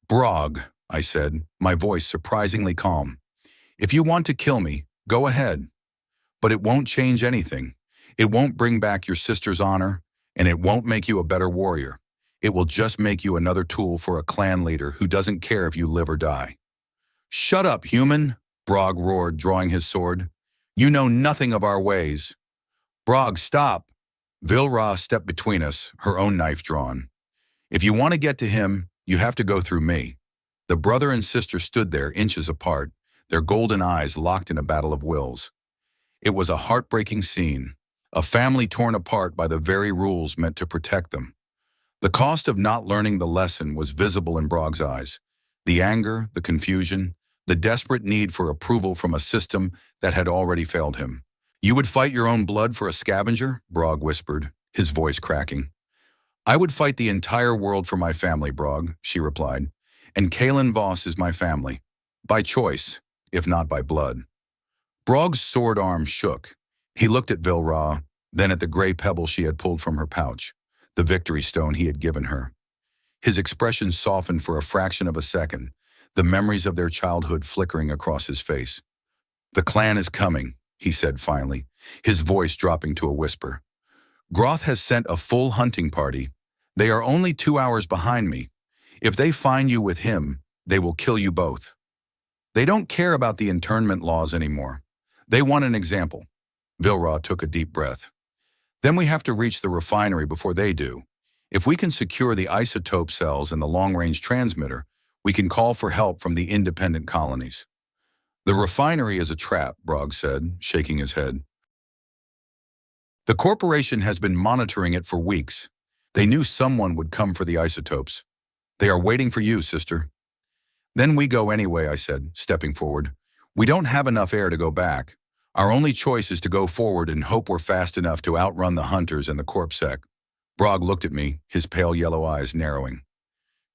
Speaker 1: "Brog," I said, my voice surprisingly calm. "If you want to kill me, go ahead. But it won't change anything. It won't bring back your sister's honor, and it won't make you a better warrior. It will just make you another tool for a clan leader who doesn't care if you live or die." "Shut up, human," Brog roared, drawing his sword. "You know nothing of our ways." "Brog, stop." Vyr-Kyn stepped between us, her own knife drawn. "If you want to get to him, you have to go through me." The brother and sister stood there, inches apart, their golden eyes locked in a battle of wills. It was a heartbreaking scene, a family torn apart by the very rules meant to protect them. The cost of not learning the lesson was visible in Brog's eyes. The anger, the confusion, the desperate need for approval from a system that had already failed him. "You would fight your own blood for a scavenger?" Brog whispered, his voice cracking. "I would fight the entire world for my family, Brog," she replied. "And Kaelen Voss is my family. By choice, if not by blood." Brog's sword arm shook. He looked at Vyr-Kyn, then at the gray pebble she had pulled from her pouch, the victory stone he had given her. His expression softened for a fraction of a second, the memories of their childhood flickering across his face. "The clan is coming," he said finally, his voice dropping to a whisper. "Groth has sent a full hunting party. They are only 2 hours behind me. If they find you with him, they will kill you both. They don't care about the internment laws anymore. They want an example." Vyr-Kyn took a deep breath. "Then we have to reach the refinery before they do. If we can secure the isotope cells and the long-range transmitter, we can call for help from the independent colonies." "The refinery is a trap," Brog said, shaking his head. "The corporation has been monitoring it for weeks. They knew someone would come for the isotopes. They are waiting for you, sister." "Then we go anyway," I said, stepping forward. "We don't have enough air to go back. Our only choice is to go forward and hope we're fast enough to outrun the hunters and the corpsec." Brog looked at me, his pale yellow eyes narrowing.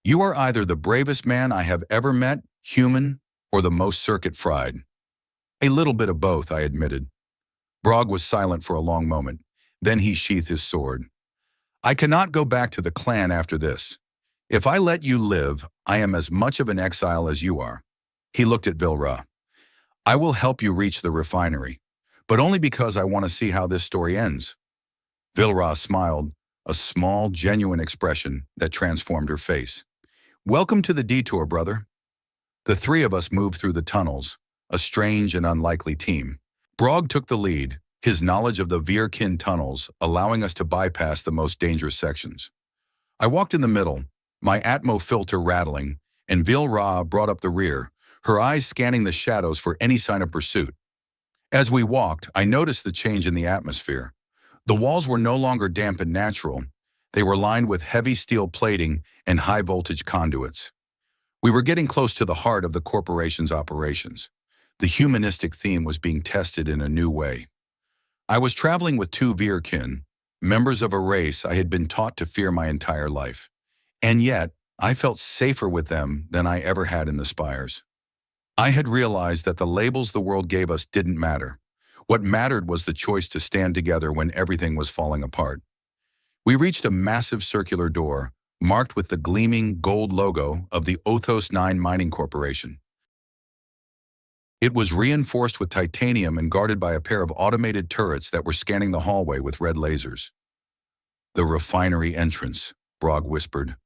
Speaker 1: "You are either the bravest man I have ever met, human, or the most circuit fried." "A little bit of both," I admitted. Brog was silent for a long moment. Then he sheathed his sword. "I cannot go back to the clan after this. If I let you live, I am as much of an exile as you are." He looked at Vyr-Kyn. "I will help you reach the refinery, but only because I want to see how this story ends." Vyr-Kyn smiled, a small, genuine expression that transformed her face. "Welcome to the detour, brother." The three of us moved through the tunnels, a strange and unlikely team. Brog took the lead, his knowledge of the Vyr-Kyn tunnels allowing us to bypass the most dangerous sections. I walked in the middle, my Atmo filter rattling, and Vyr brought up the rear, her eyes scanning the shadows for any sign of pursuit. As we walked, I noticed the change in the atmosphere. The walls were no longer damp and natural. They were lined with heavy steel plating and high-voltage conduits. We were getting close to the heart of the corporation's operations. The humanistic theme was being tested in a new way. I was traveling with two Vyr-Kyn, members of a race I had been taught to fear my entire life. And yet, I felt safer with them than I ever had in the spires. I had realized that the labels the world gave us didn't matter. What mattered was the choice to stand together when everything was falling apart. We reached a massive circular door, marked with the gleaming gold logo of the Othos 9 Mining Corporation. It was reinforced with titanium and guarded by a pair of automated turrets that were scanning the hallway with red lasers. "The refinery entrance," Brog whispered.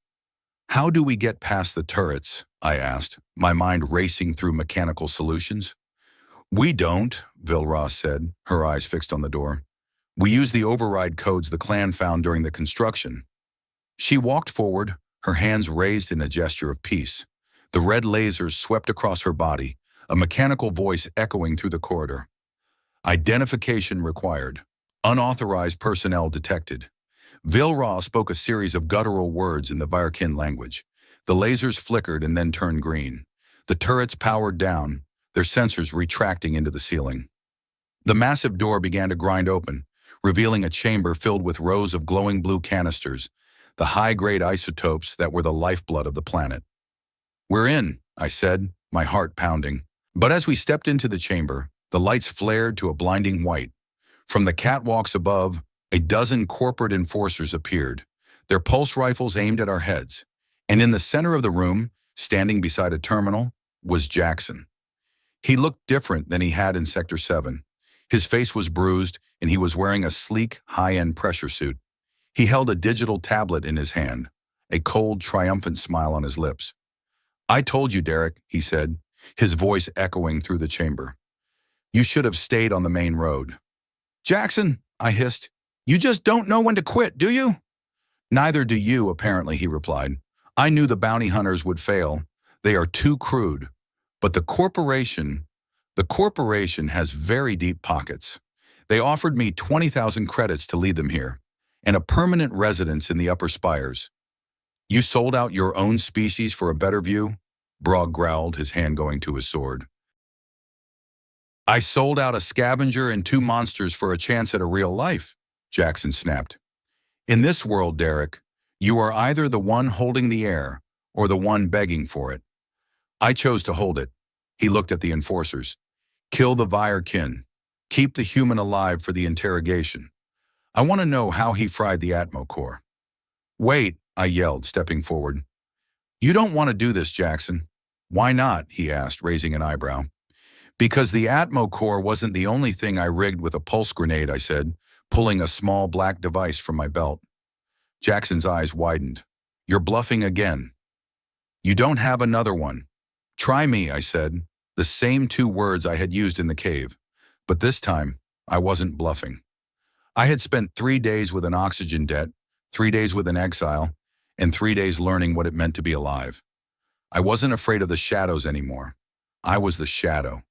Speaker 1: "How do we get past the turrets?" I asked, my mind racing through mechanical solutions. "We don't," Vyr said, her eyes fixed on the door. "We use the override codes the clan found during the construction." She walked forward, her hands raised in a gesture of peace. The red lasers swept across her body, a mechanical voice echoing through the corridor. "Identification required. Unauthorized personnel detected." Vyr spoke a series of guttural words in the Vyr-Kyn language. The lasers flickered and then turned green. The turrets powered down, their sensors retracting into the ceiling. The massive door began to grind open, revealing a chamber filled with rows of glowing blue canisters, the high-grade isotopes that were the lifeblood of the planet. "We're in," I said, my heart pounding. But as we stepped into the chamber, the lights flared to a blinding white. From the catwalks above, a dozen corporate enforcers appeared, their pulse rifles aimed at our heads. And in the center of the room, standing beside a terminal, was Jackson. He looked different than he had in Sector 7. His face was bruised, and he was wearing a sleek, high-end pressure suit. He held a digital tablet in his hand, a cold, triumphant smile on his lips. "I told you, Derek," he said, his voice echoing through the chamber. "You should have stayed on the main road." "Jackson," I hissed, "you just don't know when to quit, do you?" "Neither do you, apparently," he replied. "I knew the bounty hunters would fail. They are too crude. But the corporation has very deep pockets. They offered me 20,000 credits to lead them here, and a permanent residence in the upper spires." "You sold out your own species for a better view?" Brog growled, his hand going to his sword. "I sold out a scavenger and two monsters for a chance at a real life," Jackson snapped. "In this world, Derek, you are either the one holding the air or the one begging for it. I chose to hold it." He looked at the enforcers. "Kill the Vyr-Kyn. Keep the human alive for the interrogation. I want to know how he fried the Atmo core." "Wait," I yelled, stepping forward. "You don't want to do this, Jackson." "Why not?" he asked, raising an eyebrow. "Because the Atmo core wasn't the only thing I rigged with a pulse grenade," I said, pulling a small black device from my belt. Jackson's eyes widened. "You're bluffing again." "You don't have another one." "Try me," I said, the same two words I had used in the cave. But this time, I wasn't bluffing. I had spent 3 days with an oxygen debt, 3 days with an exile, and 3 days learning what it meant to be alive. I wasn't afraid of the shadows anymore. I was the shadow.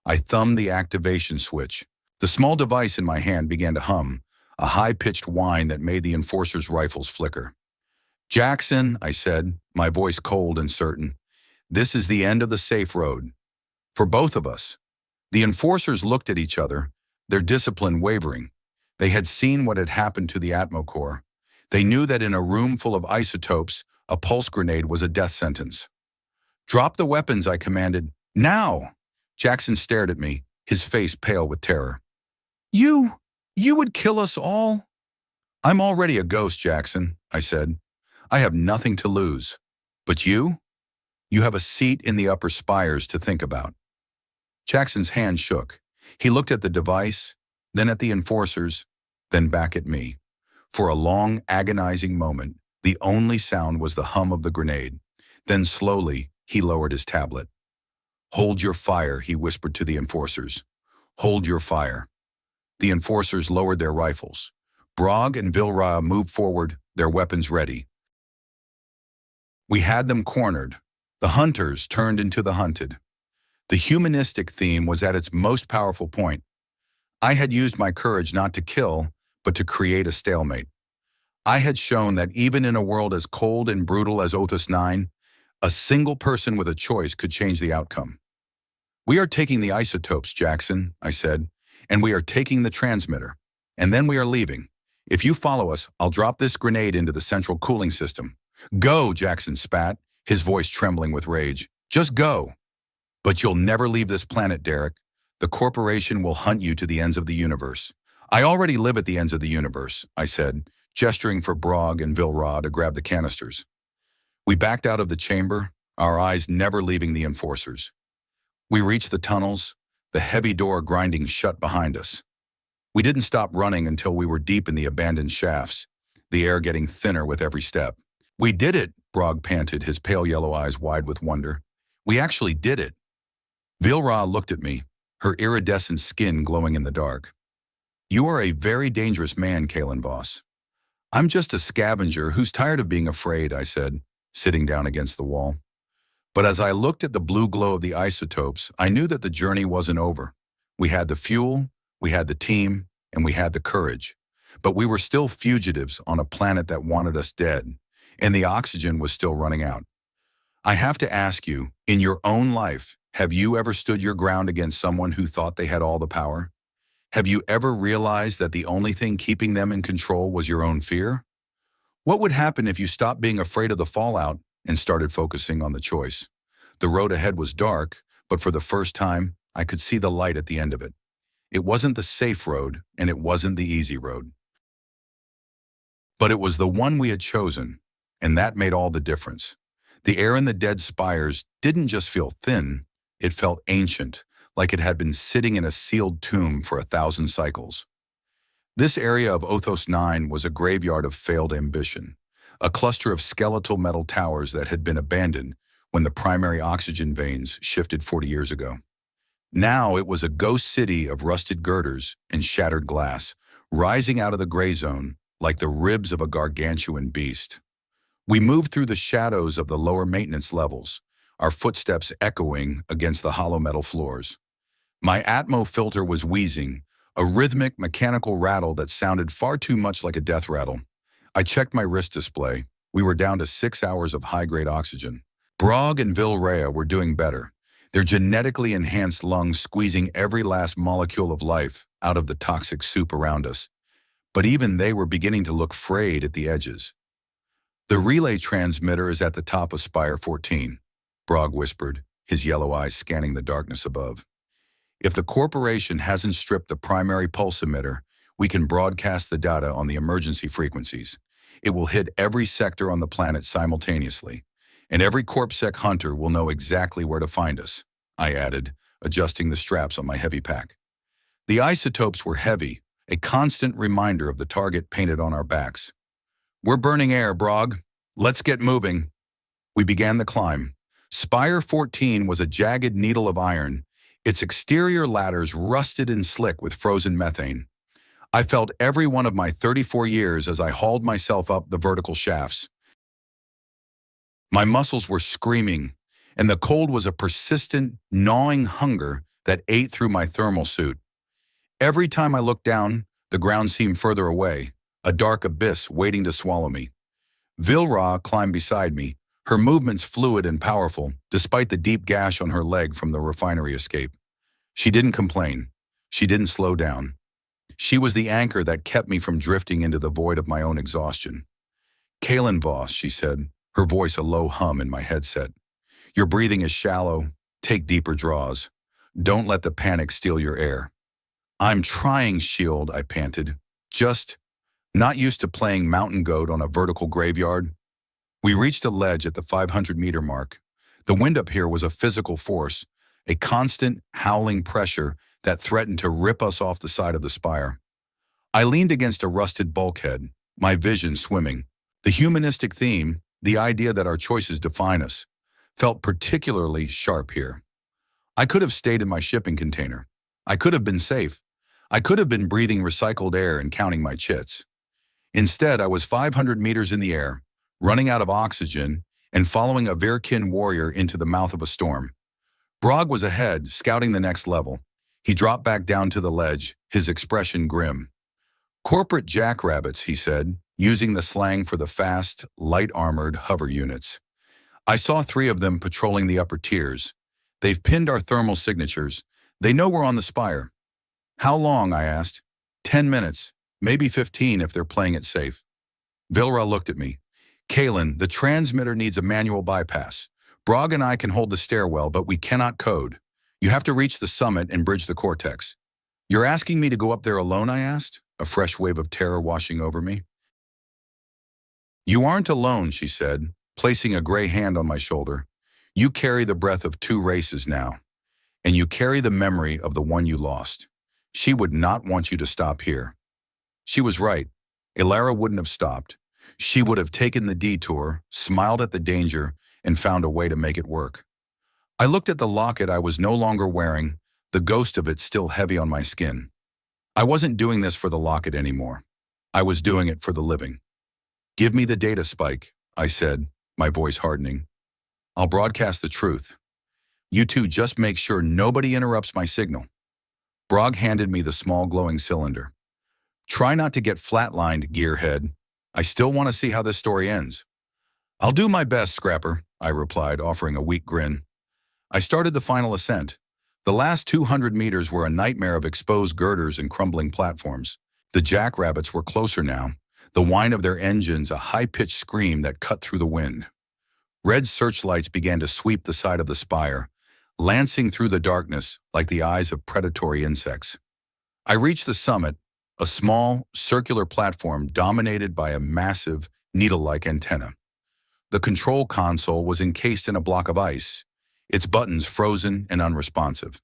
Speaker 1: I thumbed the activation switch. The small device in my hand began to hum, a high-pitched whine that made the enforcer's rifles flicker. "Jackson," I said, my voice cold and certain, "this is the end of the safe road. For both of us." The enforcers looked at each other, their discipline wavering. They had seen what had happened to the Atmo core. They knew that in a room full of isotopes, a pulse grenade was a death sentence. "Drop the weapons," I commanded. "Now!" Jackson stared at me, his face pale with terror. You would kill us all?" "I'm already a ghost, Jackson," I said. "I have nothing to lose. But you? You have a seat in the upper spires to think about." Jackson's hand shook. He looked at the device, then at the enforcers, then back at me. For a long, agonizing moment, the only sound was the hum of the grenade. Then slowly, he lowered his tablet. "Hold your fire," he whispered to the enforcers. "Hold your fire." The enforcers lowered their rifles. Brog and Vyr-Kyn moved forward, their weapons ready. We had them cornered. The hunters turned into the hunted. The humanistic theme was at its most powerful point. I had used my courage not to kill, but to create a stalemate. I had shown that even in a world as cold and brutal as Othos 9, a single person with a choice could change the outcome. "We are taking the isotopes, Jackson," I said, "and we are taking the transmitter. And then we are leaving. If you follow us, I'll drop this grenade into the central cooling system." "Go," Jackson spat, his voice trembling with rage. "Just go." "But you'll never leave this planet, Derek. The corporation will hunt you to the ends of the universe." "I already live at the ends of the universe," I said, gesturing for Brog and Vyr-Kyn to grab the canisters. We backed out of the chamber, our eyes never leaving the enforcers. We reached the tunnels, the heavy door grinding shut behind us. We didn't stop running until we were deep in the abandoned shafts, the air getting thinner with every step. "We did it," Brog panted, his pale yellow eyes wide with wonder. "We actually did it." Vyr-Kyn looked at me, her iridescent skin glowing in the dark. "You are a very dangerous man, Kaelen, boss." "I'm just a scavenger who's tired of being afraid," I said, sitting down against the wall. But as I looked at the blue glow of the isotopes, I knew that the journey wasn't over. We had the fuel, we had the team, and we had the courage. But we were still fugitives on a planet that wanted us dead, and the oxygen was still running out. I have to ask you, in your own life, have you ever stood your ground against someone who thought they had all the power? Have you ever realized that the only thing keeping them in control was your own fear? What would happen if you stopped being afraid of the fallout and started focusing on the choice? The road ahead was dark, but for the first time, I could see the light at the end of it. It wasn't the safe road, and it wasn't the easy road. But it was the one we had chosen, and that made all the difference. The air in the dead spires didn't just feel thin, it felt ancient, like it had been sitting in a sealed tomb for 1,000 cycles. This area of Othos 9 was a graveyard of failed ambition, a cluster of skeletal metal towers that had been abandoned when the primary oxygen veins shifted 40 years ago. Now it was a ghost city of rusted girders and shattered glass, rising out of the gray zone like the ribs of a gargantuan beast. We moved through the shadows of the lower maintenance levels, our footsteps echoing against the hollow metal floors. My Atmo filter was wheezing, a rhythmic mechanical rattle that sounded far too much like a death rattle. I checked my wrist display. We were down to 6 hours of high-grade oxygen. Brog and Vyr-Kyn were doing better, their genetically enhanced lungs squeezing every last molecule of life out of the toxic soup around us. But even they were beginning to look frayed at the edges. "The relay transmitter is at the top of Spire 14, Brog whispered, his yellow eyes scanning the darkness above. "If the corporation hasn't stripped the primary pulse emitter, we can broadcast the data on the emergency frequencies. It will hit every sector on the planet simultaneously, and every CorpSec hunter will know exactly where to find us," I added, adjusting the straps on my heavy pack. The isotopes were heavy, a constant reminder of the target painted on our backs. "We're burning air, Brog. Let's get moving." We began the climb. Spire 14 was a jagged needle of iron, its exterior ladders rusted and slick with frozen methane. I felt every one of my 34 years as I hauled myself up the vertical shafts. My muscles were screaming, and the cold was a persistent, gnawing hunger that ate through my thermal suit. Every time I looked down, the ground seemed further away, a dark abyss waiting to swallow me. Vyr-Kyn climbed beside me, her movements fluid and powerful, despite the deep gash on her leg from the refinery escape. She didn't complain. She didn't slow down. She was the anchor that kept me from drifting into the void of my own exhaustion. "Kaelen, boss," she said, her voice a low hum in my headset. "Your breathing is shallow. Take deeper draws. Don't let the panic steal your air." "I'm trying, Shield," I panted. "Just not used to playing mountain goat on a vertical graveyard." We reached a ledge at the 500-meter mark. The wind up here was a physical force, a constant, howling pressure that threatened to rip us off the side of the spire. I leaned against a rusted bulkhead, my vision swimming. The humanistic theme, the idea that our choices define us, felt particularly sharp here. I could have stayed in my shipping container. I could have been safe. I could have been breathing recycled air and counting my chits. Instead, I was 500 meters in the air, running out of oxygen and following a Vyr-Kyn warrior into the mouth of a storm. Brog was ahead, scouting the next level. He dropped back down to the ledge, his expression grim. "Corporate jackrabbits," he said, using the slang for the fast, light-armored hover units. "I saw 3 of them patrolling the upper tiers. They've pinned our thermal signatures. They know we're on the spire." "How long?" I asked. 10 minutes, maybe 15 if they're playing it safe." Vilra looked at me. "Kaelen, the transmitter needs a manual bypass. Brog and I can hold the stairwell, but we cannot code. You have to reach the summit and bridge the cortex." "You're asking me to go up there alone?" I asked, a fresh wave of terror washing over me. "You aren't alone," she said, placing a gray hand on my shoulder. "You carry the breath of 2 races now, and you carry the memory of the one you lost. She would not want you to stop here." She was right. Ilara wouldn't have stopped. She would have taken the detour, smiled at the danger, and found a way to make it work. I looked at the locket I was no longer wearing, the ghost of it still heavy on my skin. I wasn't doing this for the locket anymore. I was doing it for the living. "Give me the data spike," I said, my voice hardening. "I'll broadcast the truth. You two just make sure nobody interrupts my signal." Brog handed me the small glowing cylinder. "Try not to get flatlined, gearhead. I still want to see how this story ends." "I'll do my best, Scrapper," I replied, offering a weak grin. I started the final ascent. The last 200 meters were a nightmare of exposed girders and crumbling platforms. The jackrabbits were closer now, the whine of their engines a high-pitched scream that cut through the wind. Red searchlights began to sweep the side of the spire, lancing through the darkness like the eyes of predatory insects. I reached the summit, a small, circular platform dominated by a massive, needle-like antenna. The control console was encased in a block of ice, its buttons frozen and unresponsive.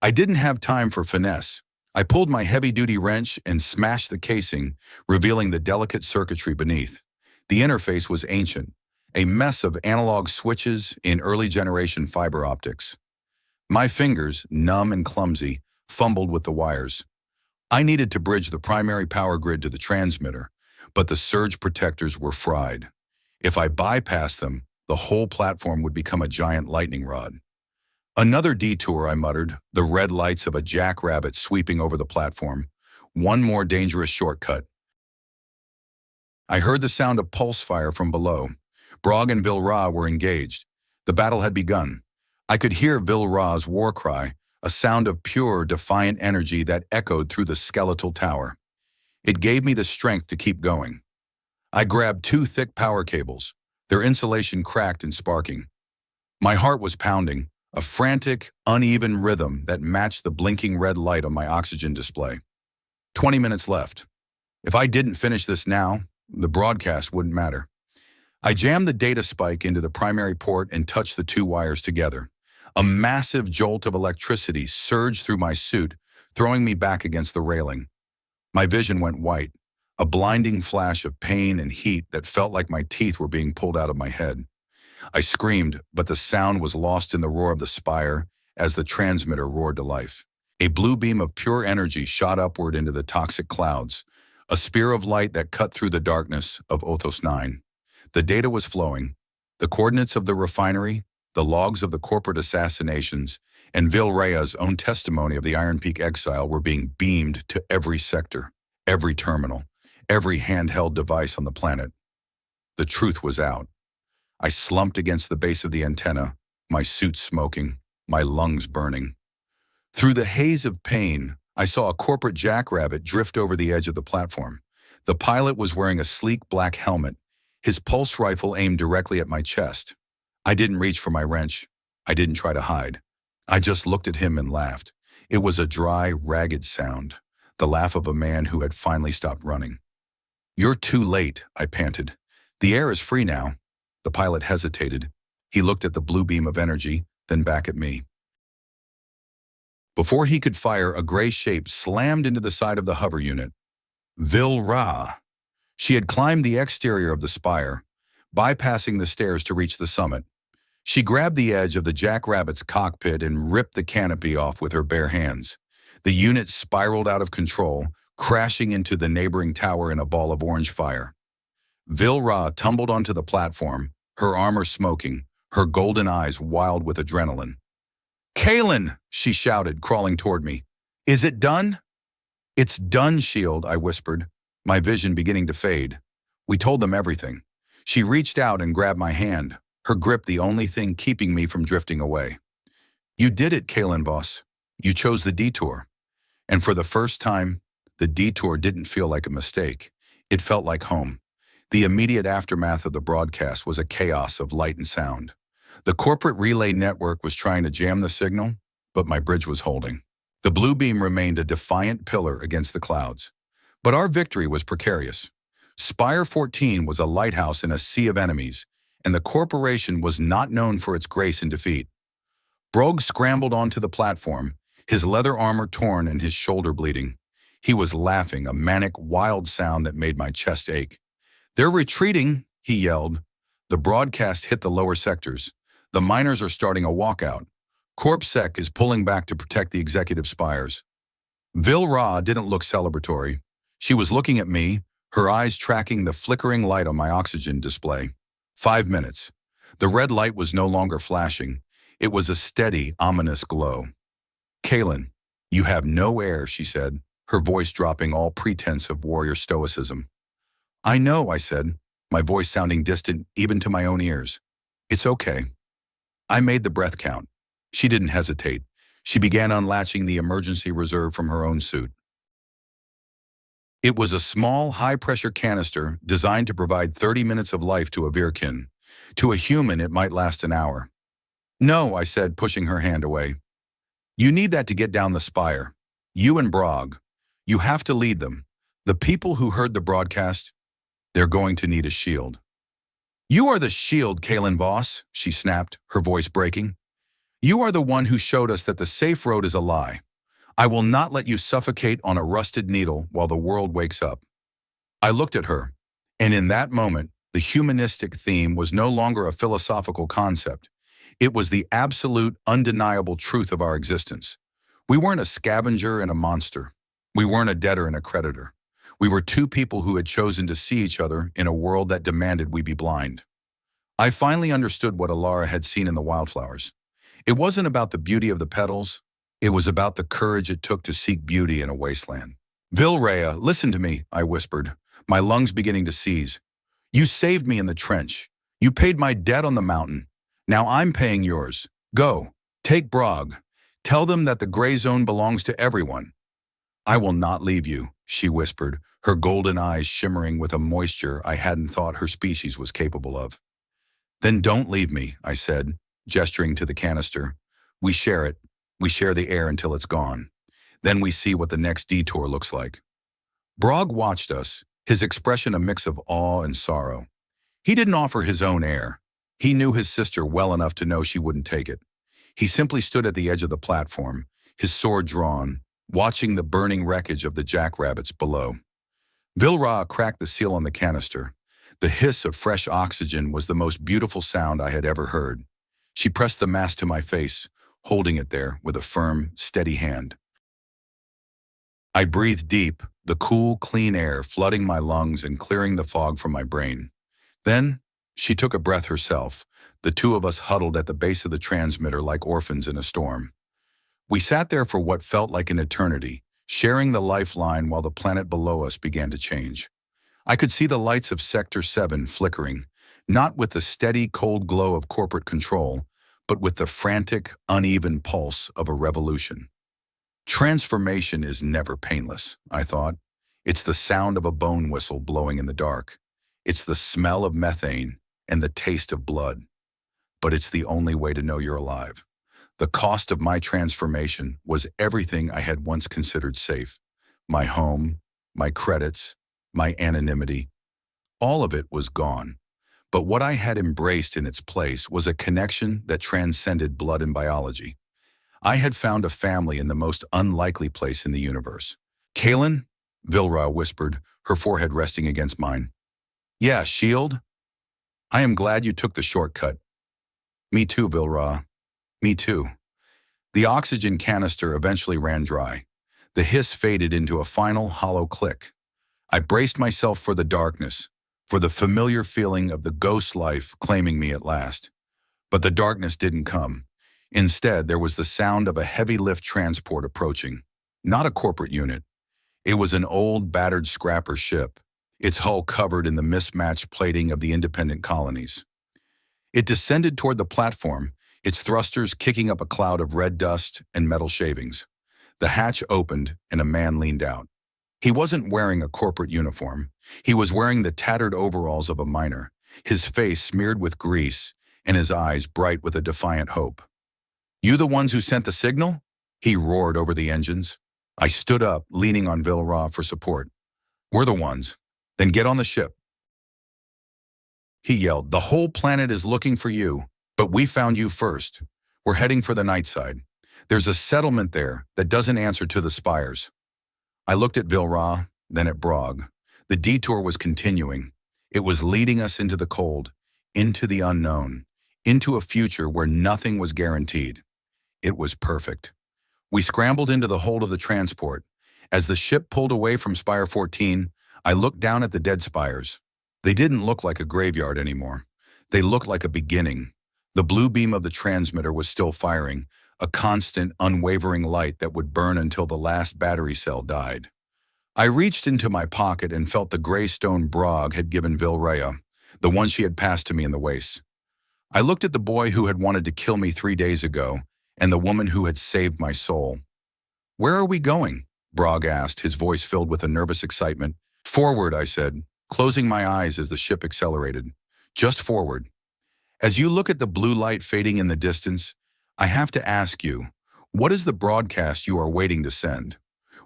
Speaker 1: I didn't have time for finesse. I pulled my heavy-duty wrench and smashed the casing, revealing the delicate circuitry beneath. The interface was ancient, a mess of analog switches in early-generation fiber optics. My fingers, numb and clumsy, fumbled with the wires. I needed to bridge the primary power grid to the transmitter, but the surge protectors were fried. If I bypassed them, the whole platform would become a giant lightning rod. "Another detour," I muttered, the red lights of a jackrabbit sweeping over the platform. One more dangerous shortcut. I heard the sound of pulse fire from below. Brog and Vilra were engaged. The battle had begun. I could hear Vilra's war cry, a sound of pure, defiant energy that echoed through the skeletal tower. It gave me the strength to keep going. I grabbed 2 thick power cables, their insulation cracked and sparking. My heart was pounding, a frantic, uneven rhythm that matched the blinking red light on my oxygen display. 20 minutes left. If I didn't finish this now, the broadcast wouldn't matter. I jammed the data spike into the primary port and touched the 2 wires together. A massive jolt of electricity surged through my suit, throwing me back against the railing. My vision went white, a blinding flash of pain and heat that felt like my teeth were being pulled out of my head. I screamed, but the sound was lost in the roar of the spire as the transmitter roared to life. A blue beam of pure energy shot upward into the toxic clouds, a spear of light that cut through the darkness of Othos 9. The data was flowing. The coordinates of the refinery, the logs of the corporate assassinations, and Vilra's own testimony of the Iron Peak exile were being beamed to every sector, every terminal, every handheld device on the planet. The truth was out. I slumped against the base of the antenna, my suit smoking, my lungs burning. Through the haze of pain, I saw a corporate jackrabbit drift over the edge of the platform. The pilot was wearing a sleek black helmet, his pulse rifle aimed directly at my chest. I didn't reach for my wrench. I didn't try to hide. I just looked at him and laughed. It was a dry, ragged sound, the laugh of a man who had finally stopped running. "You're too late," I panted. "The air is free now." The pilot hesitated. He looked at the blue beam of energy, then back at me. Before he could fire, a gray shape slammed into the side of the hover unit. Vilra. She had climbed the exterior of the spire, bypassing the stairs to reach the summit. She grabbed the edge of the jackrabbit's cockpit and ripped the canopy off with her bare hands. The unit spiraled out of control, crashing into the neighboring tower in a ball of orange fire. Vyr-Kyn tumbled onto the platform, her armor smoking, her golden eyes wild with adrenaline. "Kaelen!" she shouted, crawling toward me. "Is it done?" "It's done, Shield," I whispered, my vision beginning to fade. We told them everything. She reached out and grabbed my hand, her grip the only thing keeping me from drifting away. "You did it, Kaelen Voss. You chose the detour." And for the first time, the detour didn't feel like a mistake. It felt like home. The immediate aftermath of the broadcast was a chaos of light and sound. The corporate relay network was trying to jam the signal, but my bridge was holding. The blue beam remained a defiant pillar against the clouds. But our victory was precarious. Spire 14 was a lighthouse in a sea of enemies, and the corporation was not known for its grace in defeat. Brog scrambled onto the platform, his leather armor torn and his shoulder bleeding. He was laughing, a manic, wild sound that made my chest ache. "They're retreating," he yelled. The broadcast hit the lower sectors. "The miners are starting a walkout. CorpSec is pulling back to protect the executive spires." Vyr-Kyn didn't look celebratory. She was looking at me, her eyes tracking the flickering light on my oxygen display. 5 minutes. The red light was no longer flashing. It was a steady, ominous glow. "Kaelen, you have no air," she said, her voice dropping all pretense of warrior stoicism. "I know," I said, my voice sounding distant even to my own ears. "It's okay." I made the breath count. She didn't hesitate. She began unlatching the emergency reserve from her own suit. It was a small, high-pressure canister designed to provide 30 minutes of life to a Vyr-Kyn. To a human, it might last an hour. "No," I said, pushing her hand away. "You need that to get down the spire. You and Brog. You have to lead them. The people who heard the broadcast, they're going to need a shield." "You are the shield, Kaelen Voss," she snapped, her voice breaking. "You are the one who showed us that the safe road is a lie. I will not let you suffocate on a rusted needle while the world wakes up." I looked at her, and in that moment, the humanistic theme was no longer a philosophical concept. It was the absolute, undeniable truth of our existence. We weren't a scavenger and a monster. We weren't a debtor and a creditor. We were two people who had chosen to see each other in a world that demanded we be blind. I finally understood what Alara had seen in the wildflowers. It wasn't about the beauty of the petals. It was about the courage it took to seek beauty in a wasteland. "Vyr-Kyn, listen to me," I whispered, my lungs beginning to seize. "You saved me in the trench. You paid my debt on the mountain. Now I'm paying yours. Go. Take Brog. Tell them that the gray zone belongs to everyone." "I will not leave you," she whispered, her golden eyes shimmering with a moisture I hadn't thought her species was capable of. "Then don't leave me," I said, gesturing to the canister. "We share it. We share the air until it's gone. Then we see what the next detour looks like." Brog watched us, his expression a mix of awe and sorrow. He didn't offer his own air. He knew his sister well enough to know she wouldn't take it. He simply stood at the edge of the platform, his sword drawn, watching the burning wreckage of the jackrabbits below. Vyr-Kyn cracked the seal on the canister. The hiss of fresh oxygen was the most beautiful sound I had ever heard. She pressed the mask to my face, holding it there with a firm, steady hand. I breathed deep, the cool, clean air flooding my lungs and clearing the fog from my brain. Then, she took a breath herself, the two of us huddled at the base of the transmitter like orphans in a storm. We sat there for what felt like an eternity, sharing the lifeline while the planet below us began to change. I could see the lights of Sector 7 flickering, not with the steady, cold glow of corporate control, but with the frantic, uneven pulse of a revolution. Transformation is never painless, I thought. It's the sound of a bone whistle blowing in the dark. It's the smell of methane and the taste of blood. But it's the only way to know you're alive. The cost of my transformation was everything I had once considered safe. My home, my credits, my anonymity. All of it was gone. But what I had embraced in its place was a connection that transcended blood and biology. I had found a family in the most unlikely place in the universe. Kaelen, Vilra whispered, her forehead resting against mine. Yeah, shield? I am glad you took the shortcut. Me too, Vilra. Me too. The oxygen canister eventually ran dry. The hiss faded into a final hollow click. I braced myself for the darkness, for the familiar feeling of the ghost life claiming me at last. But the darkness didn't come. Instead, there was the sound of a heavy lift transport approaching. Not a corporate unit. It was an old, battered scrapper ship, its hull covered in the mismatched plating of the independent colonies. It descended toward the platform, its thrusters kicking up a cloud of red dust and metal shavings. The hatch opened and a man leaned out. He wasn't wearing a corporate uniform. He was wearing the tattered overalls of a miner, his face smeared with grease and his eyes bright with a defiant hope. You the ones who sent the signal? He roared over the engines. I stood up, leaning on Vilra for support. We're the ones. Then get on the ship. He yelled, the whole planet is looking for you, but we found you first. We're heading for the night side. There's a settlement there that doesn't answer to the spires. I looked at Vilra, then at Brog. The detour was continuing. It was leading us into the cold, into the unknown, into a future where nothing was guaranteed. It was perfect. We scrambled into the hold of the transport. As the ship pulled away from Spire 14, I looked down at the dead spires. They didn't look like a graveyard anymore. They looked like a beginning. The blue beam of the transmitter was still firing, a constant, unwavering light that would burn until the last battery cell died. I reached into my pocket and felt the gray stone Brog had given Vilrea, the one she had passed to me in the waste. I looked at the boy who had wanted to kill me 3 days ago, and the woman who had saved my soul. Where are we going? Brog asked, his voice filled with a nervous excitement. Forward, I said, closing my eyes as the ship accelerated. Just forward. As you look at the blue light fading in the distance, I have to ask you, what is the broadcast you are waiting to send?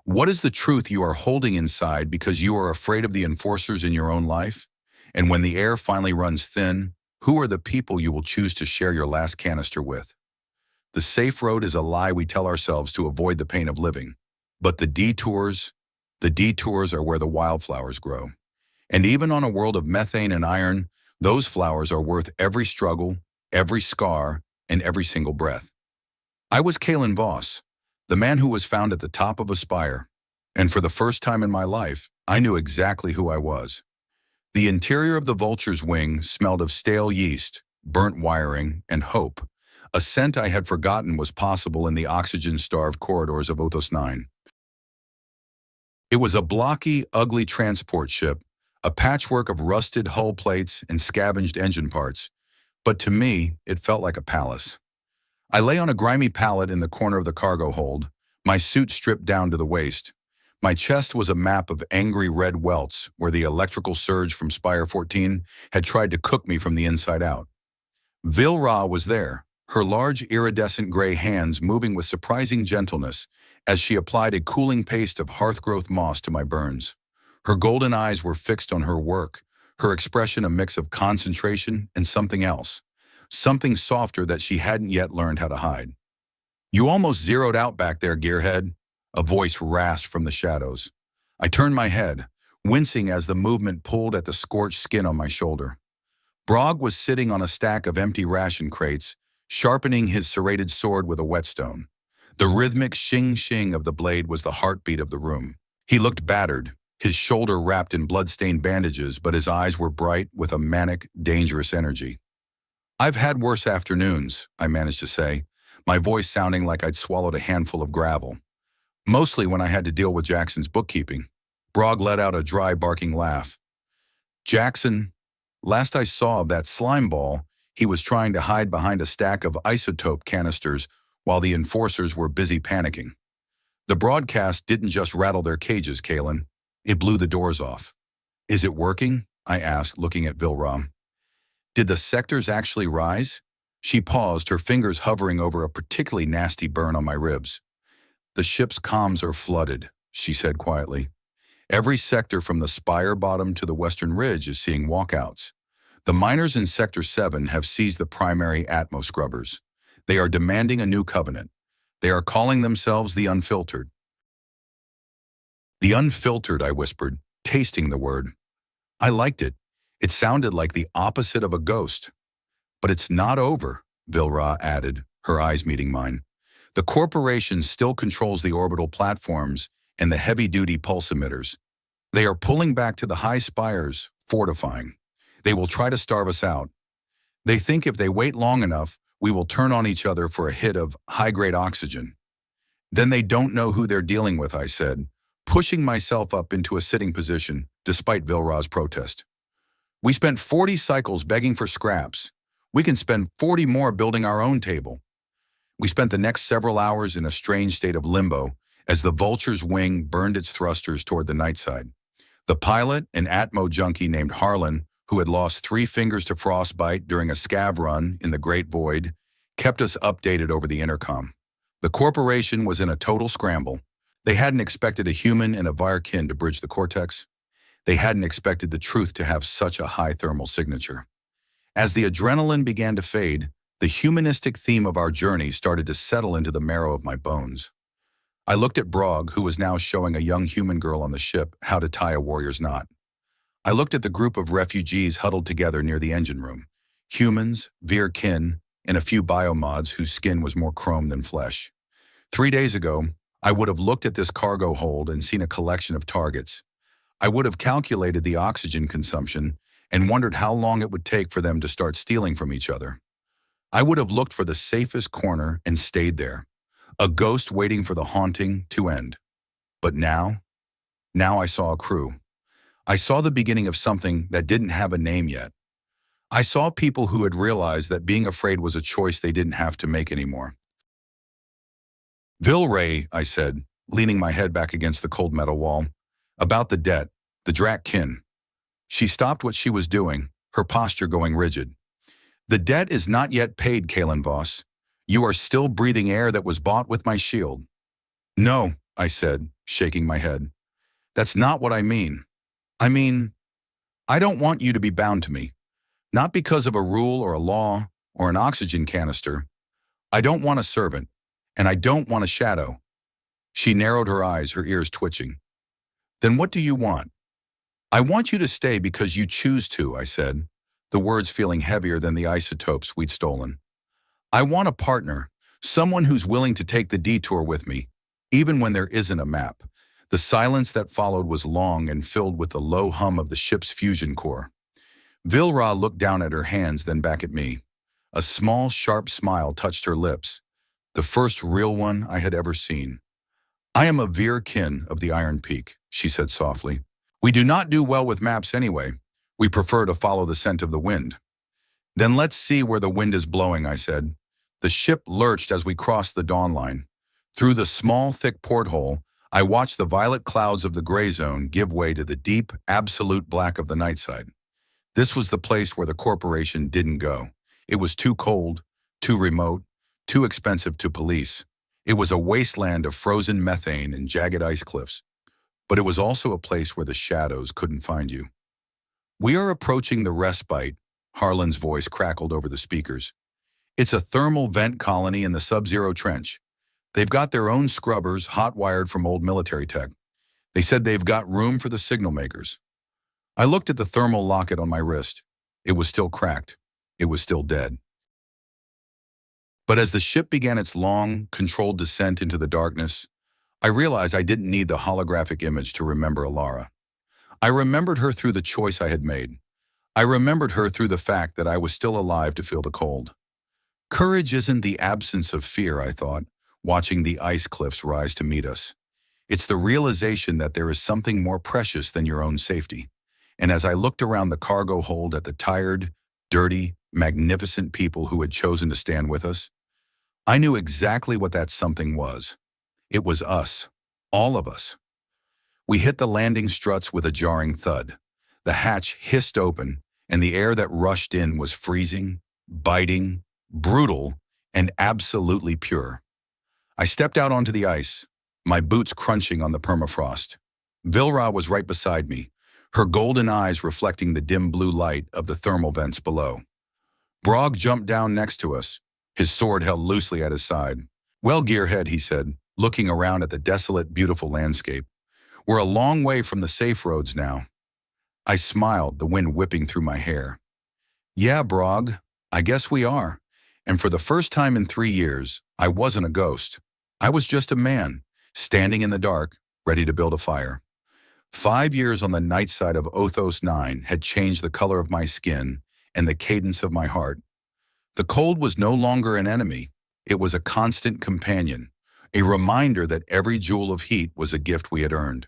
Speaker 1: What is the truth you are holding inside because you are afraid of the enforcers in your own life? And when the air finally runs thin, who are the people you will choose to share your last canister with? The safe road is a lie we tell ourselves to avoid the pain of living. But the detours are where the wildflowers grow. And even on a world of methane and iron, those flowers are worth every struggle, every scar, and every single breath. I was Kaelen Voss, the man who was found at the top of a spire, and for the first time in my life, I knew exactly who I was. The interior of the vulture's wing smelled of stale yeast, burnt wiring, and hope, a scent I had forgotten was possible in the oxygen-starved corridors of Othos 9. It was a blocky, ugly transport ship, a patchwork of rusted hull plates and scavenged engine parts, but to me, it felt like a palace. I lay on a grimy pallet in the corner of the cargo hold, my suit stripped down to the waist. My chest was a map of angry red welts where the electrical surge from Spire 14 had tried to cook me from the inside out. Vilra was there, her large iridescent gray hands moving with surprising gentleness as she applied a cooling paste of hearth-growth moss to my burns. Her golden eyes were fixed on her work, her expression a mix of concentration and something else, something softer that she hadn't yet learned how to hide. You almost zeroed out back there, gearhead, a voice rasped from the shadows. I turned my head, wincing as the movement pulled at the scorched skin on my shoulder. Brog was sitting on a stack of empty ration crates, sharpening his serrated sword with a whetstone. The rhythmic shing-shing of the blade was the heartbeat of the room. He looked battered, his shoulder wrapped in blood-stained bandages, but his eyes were bright with a manic, dangerous energy. I've had worse afternoons, I managed to say, my voice sounding like I'd swallowed a handful of gravel. Mostly when I had to deal with Jackson's bookkeeping. Brog let out a dry, barking laugh. Jackson, last I saw of that slime ball, he was trying to hide behind a stack of isotope canisters while the enforcers were busy panicking. The broadcast didn't just rattle their cages, Kaelen. It blew the doors off. Is it working? I asked, looking at Vilram. Did the sectors actually rise? She paused, her fingers hovering over a particularly nasty burn on my ribs. The ship's comms are flooded, she said quietly. Every sector from the spire bottom to the western ridge is seeing walkouts. The miners in Sector 7 have seized the primary Atmo scrubbers. They are demanding a new covenant. They are calling themselves the Unfiltered. The unfiltered, I whispered, tasting the word. I liked it. It sounded like the opposite of a ghost. But it's not over, Vyr-Kyn added, her eyes meeting mine. The corporation still controls the orbital platforms and the heavy-duty pulse emitters. They are pulling back to the high spires, fortifying. They will try to starve us out. They think if they wait long enough, we will turn on each other for a hit of high-grade oxygen. Then they don't know who they're dealing with, I said, pushing myself up into a sitting position, despite Vyr-Kyn's protest. We spent 40 cycles begging for scraps. We can spend 40 more building our own table. We spent the next several hours in a strange state of limbo as the Vulture's wing burned its thrusters toward the night side. The pilot, an Atmo junkie named Harlan, who had lost 3 fingers to frostbite during a scav run in the Great Void, kept us updated over the intercom. The corporation was in a total scramble. They hadn't expected a human and a Vyr-Kyn to bridge the cortex. They hadn't expected the truth to have such a high thermal signature. As the adrenaline began to fade, the humanistic theme of our journey started to settle into the marrow of my bones. I looked at Brog, who was now showing a young human girl on the ship how to tie a warrior's knot. I looked at the group of refugees huddled together near the engine room. Humans, Vyr-Kyn, and a few biomods whose skin was more chrome than flesh. 3 days ago, I would have looked at this cargo hold and seen a collection of targets. I would have calculated the oxygen consumption and wondered how long it would take for them to start stealing from each other. I would have looked for the safest corner and stayed there, a ghost waiting for the haunting to end. But now I saw a crew. I saw the beginning of something that didn't have a name yet. I saw people who had realized that being afraid was a choice they didn't have to make anymore. Vyr-Kyn, I said, leaning my head back against the cold metal wall. About the debt, the Vyr-Kyn. She stopped what she was doing, her posture going rigid. The debt is not yet paid, Kaelen Voss. You are still breathing air that was bought with my shield. No, I said, shaking my head. That's not what I mean. I don't want you to be bound to me. Not because of a rule or a law or an oxygen canister. I don't want a servant, and I don't want a shadow. She narrowed her eyes, her ears twitching. Then what do you want? I want you to stay because you choose to, I said, the words feeling heavier than the isotopes we'd stolen. I want a partner, someone who's willing to take the detour with me, even when there isn't a map. The silence that followed was long and filled with the low hum of the ship's fusion core. Vyr-Kyn looked down at her hands, then back at me. A small, sharp smile touched her lips, the first real one I had ever seen. I am a Vyr-Kyn of the Iron Peak, she said softly. We do not do well with maps anyway. We prefer to follow the scent of the wind. Then let's see where the wind is blowing, I said. The ship lurched as we crossed the dawn line. Through the small, thick porthole, I watched the violet clouds of the gray zone give way to the deep, absolute black of the night side. This was the place where the corporation didn't go. It was too cold, too remote, too expensive to police. It was a wasteland of frozen methane and jagged ice cliffs. But it was also a place where the shadows couldn't find you. We are approaching the respite, Harlan's voice crackled over the speakers. It's a thermal vent colony in the sub-zero trench. They've got their own scrubbers, hot-wired from old military tech. They said they've got room for the signal makers. I looked at the thermal locket on my wrist. It was still cracked. It was still dead. But as the ship began its long, controlled descent into the darkness, I realized I didn't need the holographic image to remember Alara. I remembered her through the choice I had made. I remembered her through the fact that I was still alive to feel the cold. Courage isn't the absence of fear, I thought, watching the ice cliffs rise to meet us. It's the realization that there is something more precious than your own safety. And as I looked around the cargo hold at the tired, dirty, magnificent people who had chosen to stand with us, I knew exactly what that something was. It was us, all of us. We hit the landing struts with a jarring thud. The hatch hissed open, and the air that rushed in was freezing, biting, brutal, and absolutely pure. I stepped out onto the ice, my boots crunching on the permafrost. Vyr-Kyn was right beside me, her golden eyes reflecting the dim blue light of the thermal vents below. Brog jumped down next to us, his sword held loosely at his side. Well, gearhead, he said, looking around at the desolate, beautiful landscape. We're a long way from the safe roads now. I smiled, the wind whipping through my hair. Yeah, Brog, I guess we are. And for the first time in 3 years, I wasn't a ghost. I was just a man, standing in the dark, ready to build a fire. 5 years on the night side of Othos 9 had changed the color of my skin and the cadence of my heart. The cold was no longer an enemy. It was a constant companion, a reminder that every joule of heat was a gift we had earned.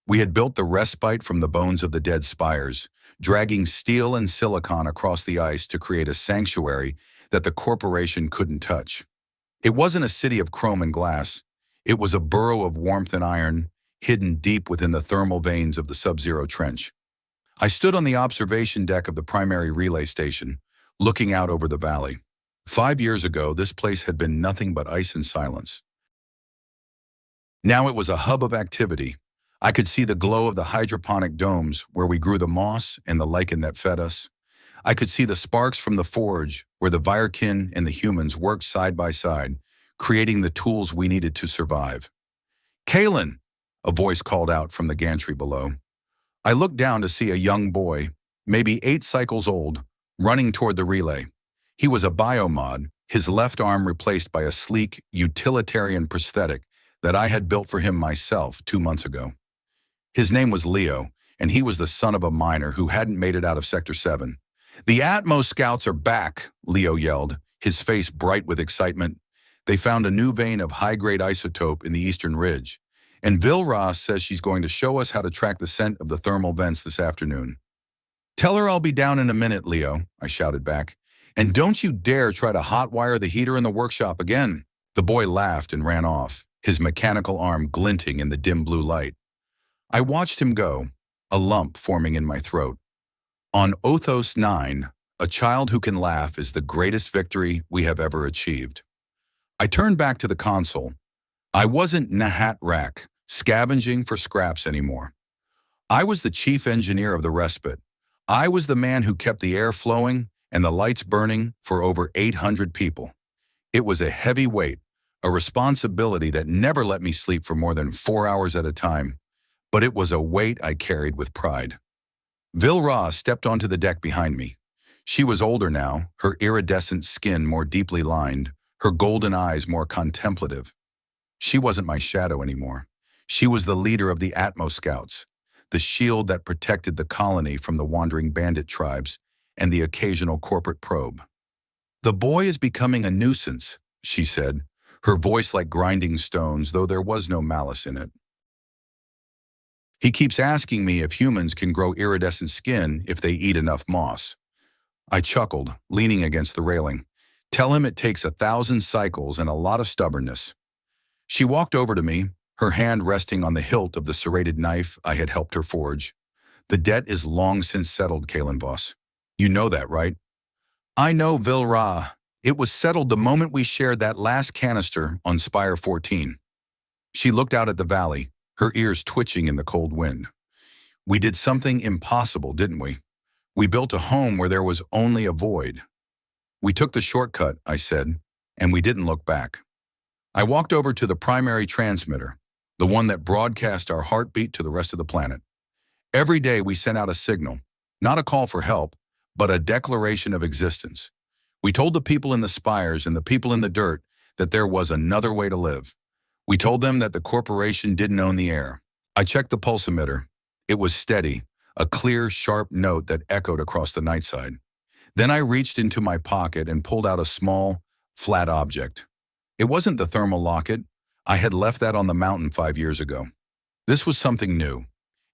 Speaker 1: We had built the respite from the bones of the dead spires, dragging steel and silicon across the ice to create a sanctuary that the corporation couldn't touch. It wasn't a city of chrome and glass. It was a burrow of warmth and iron, hidden deep within the thermal veins of the sub-zero trench. I stood on the observation deck of the primary relay station, looking out over the valley. 5 years ago, this place had been nothing but ice and silence. Now it was a hub of activity. I could see the glow of the hydroponic domes where we grew the moss and the lichen that fed us. I could see the sparks from the forge where the Vyr-Kyn and the humans worked side by side, creating the tools we needed to survive. Kaelen, a voice called out from the gantry below. I looked down to see a young boy, maybe 8 cycles old, running toward the relay. He was a biomod, his left arm replaced by a sleek, utilitarian prosthetic that I had built for him myself 2 months ago. His name was Leo, and he was the son of a miner who hadn't made it out of Sector 7. "The Atmos Scouts are back," Leo yelled, his face bright with excitement. "They found a new vein of high-grade isotope in the eastern ridge, and Vyr-Kyn says she's going to show us how to track the scent of the thermal vents this afternoon." "Tell her I'll be down in a minute, Leo," I shouted back. "And don't you dare try to hotwire the heater in the workshop again." The boy laughed and ran off, his mechanical arm glinting in the dim blue light. I watched him go, a lump forming in my throat. On Othos 9, a child who can laugh is the greatest victory we have ever achieved. I turned back to the console. I wasn't Nahat Rak, scavenging for scraps anymore. I was the chief engineer of the respite. I was the man who kept the air flowing and the lights burning for over 800 people. It was a heavy weight, a responsibility that never let me sleep for more than 4 hours at a time. But it was a weight I carried with pride. Vyr-Kyn stepped onto the deck behind me. She was older now, her iridescent skin more deeply lined, her golden eyes more contemplative. She wasn't my shadow anymore. She was the leader of the Atmos Scouts, the shield that protected the colony from the wandering bandit tribes and the occasional corporate probe. "The boy is becoming a nuisance," she said, her voice like grinding stones, though there was no malice in it. "He keeps asking me if humans can grow iridescent skin if they eat enough moss." I chuckled, leaning against the railing. "Tell him it takes 1,000 cycles and a lot of stubbornness." She walked over to me, her hand resting on the hilt of the serrated knife I had helped her forge. "The debt is long since settled, Kaelen Voss. You know that, right?" "I know, Vyr-Kyn. It was settled the moment we shared that last canister on Spire 14. She looked out at the valley, her ears twitching in the cold wind. "We did something impossible, didn't we? We built a home where there was only a void. We took the shortcut," I said, "and we didn't look back." I walked over to the primary transmitter, the one that broadcast our heartbeat to the rest of the planet. Every day we sent out a signal, not a call for help, but a declaration of existence. We told the people in the spires and the people in the dirt that there was another way to live. We told them that the corporation didn't own the air. I checked the pulsimeter. It was steady, a clear, sharp note that echoed across the night side. Then I reached into my pocket and pulled out a small, flat object. It wasn't the thermal locket. I had left that on the mountain 5 years ago. This was something new.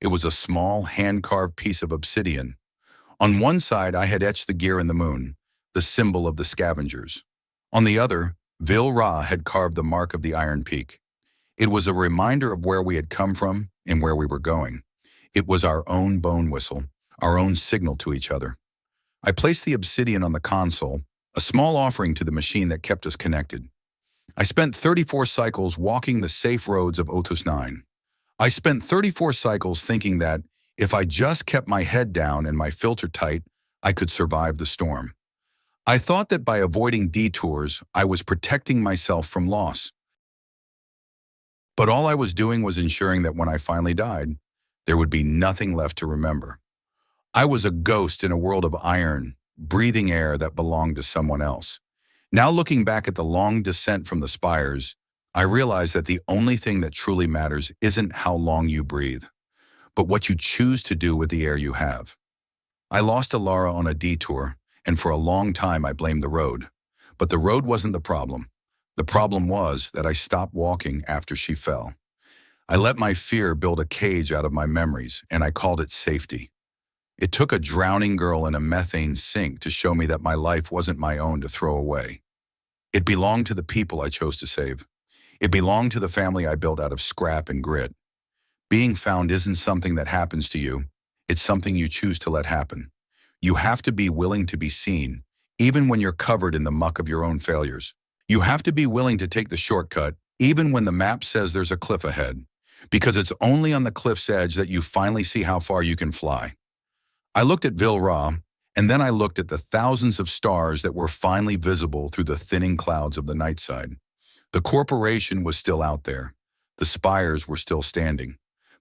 Speaker 1: It was a small, hand-carved piece of obsidian. On one side, I had etched the gear in the moon, the symbol of the scavengers. On the other, Vyr-Kyn had carved the mark of the Iron Peak. It was a reminder of where we had come from and where we were going. It was our own bone whistle, our own signal to each other. I placed the obsidian on the console, a small offering to the machine that kept us connected. I spent 34 cycles walking the safe roads of Othos 9. I spent 34 cycles thinking that, if I just kept my head down and my filter tight, I could survive the storm. I thought that by avoiding detours, I was protecting myself from loss. But all I was doing was ensuring that when I finally died, there would be nothing left to remember. I was a ghost in a world of iron, breathing air that belonged to someone else. Now looking back at the long descent from the spires, I realize that the only thing that truly matters isn't how long you breathe, but what you choose to do with the air you have. I lost Alara on a detour, and for a long time I blamed the road. But the road wasn't the problem. The problem was that I stopped walking after she fell. I let my fear build a cage out of my memories, and I called it safety. It took a drowning girl in a methane sink to show me that my life wasn't my own to throw away. It belonged to the people I chose to save. It belonged to the family I built out of scrap and grit. Being found isn't something that happens to you. It's something you choose to let happen. You have to be willing to be seen, even when you're covered in the muck of your own failures. You have to be willing to take the shortcut, even when the map says there's a cliff ahead, because it's only on the cliff's edge that you finally see how far you can fly. I looked at Vyr-Kyn, and then I looked at the thousands of stars that were finally visible through the thinning clouds of the night side. The corporation was still out there. The spires were still standing.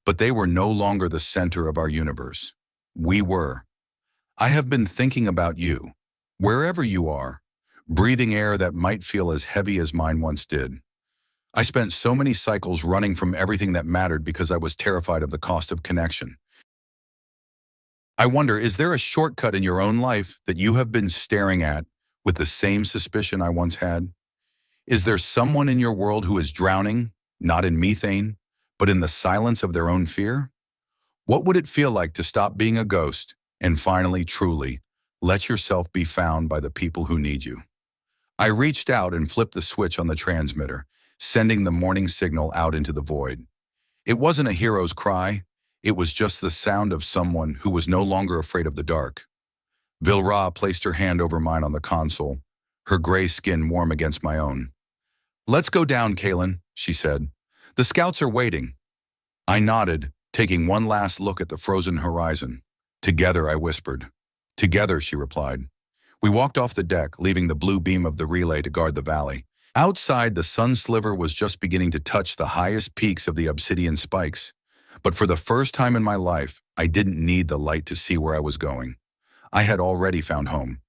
Speaker 1: But they were no longer the center of our universe. We were. I have been thinking about you, wherever you are, breathing air that might feel as heavy as mine once did. I spent so many cycles running from everything that mattered because I was terrified of the cost of connection. I wonder, is there a shortcut in your own life that you have been staring at with the same suspicion I once had? Is there someone in your world who is drowning, not in methane, but in the silence of their own fear? What would it feel like to stop being a ghost and finally, truly, let yourself be found by the people who need you? I reached out and flipped the switch on the transmitter, sending the morning signal out into the void. It wasn't a hero's cry. It was just the sound of someone who was no longer afraid of the dark. Vyr-Kyn placed her hand over mine on the console, her gray skin warm against my own. "Let's go down, Kaelen," she said. "The scouts are waiting." I nodded, taking one last look at the frozen horizon. "Together," I whispered. "Together," she replied. We walked off the deck, leaving the blue beam of the relay to guard the valley. Outside, the sun sliver was just beginning to touch the highest peaks of the obsidian spikes. But for the first time in my life, I didn't need the light to see where I was going. I had already found home.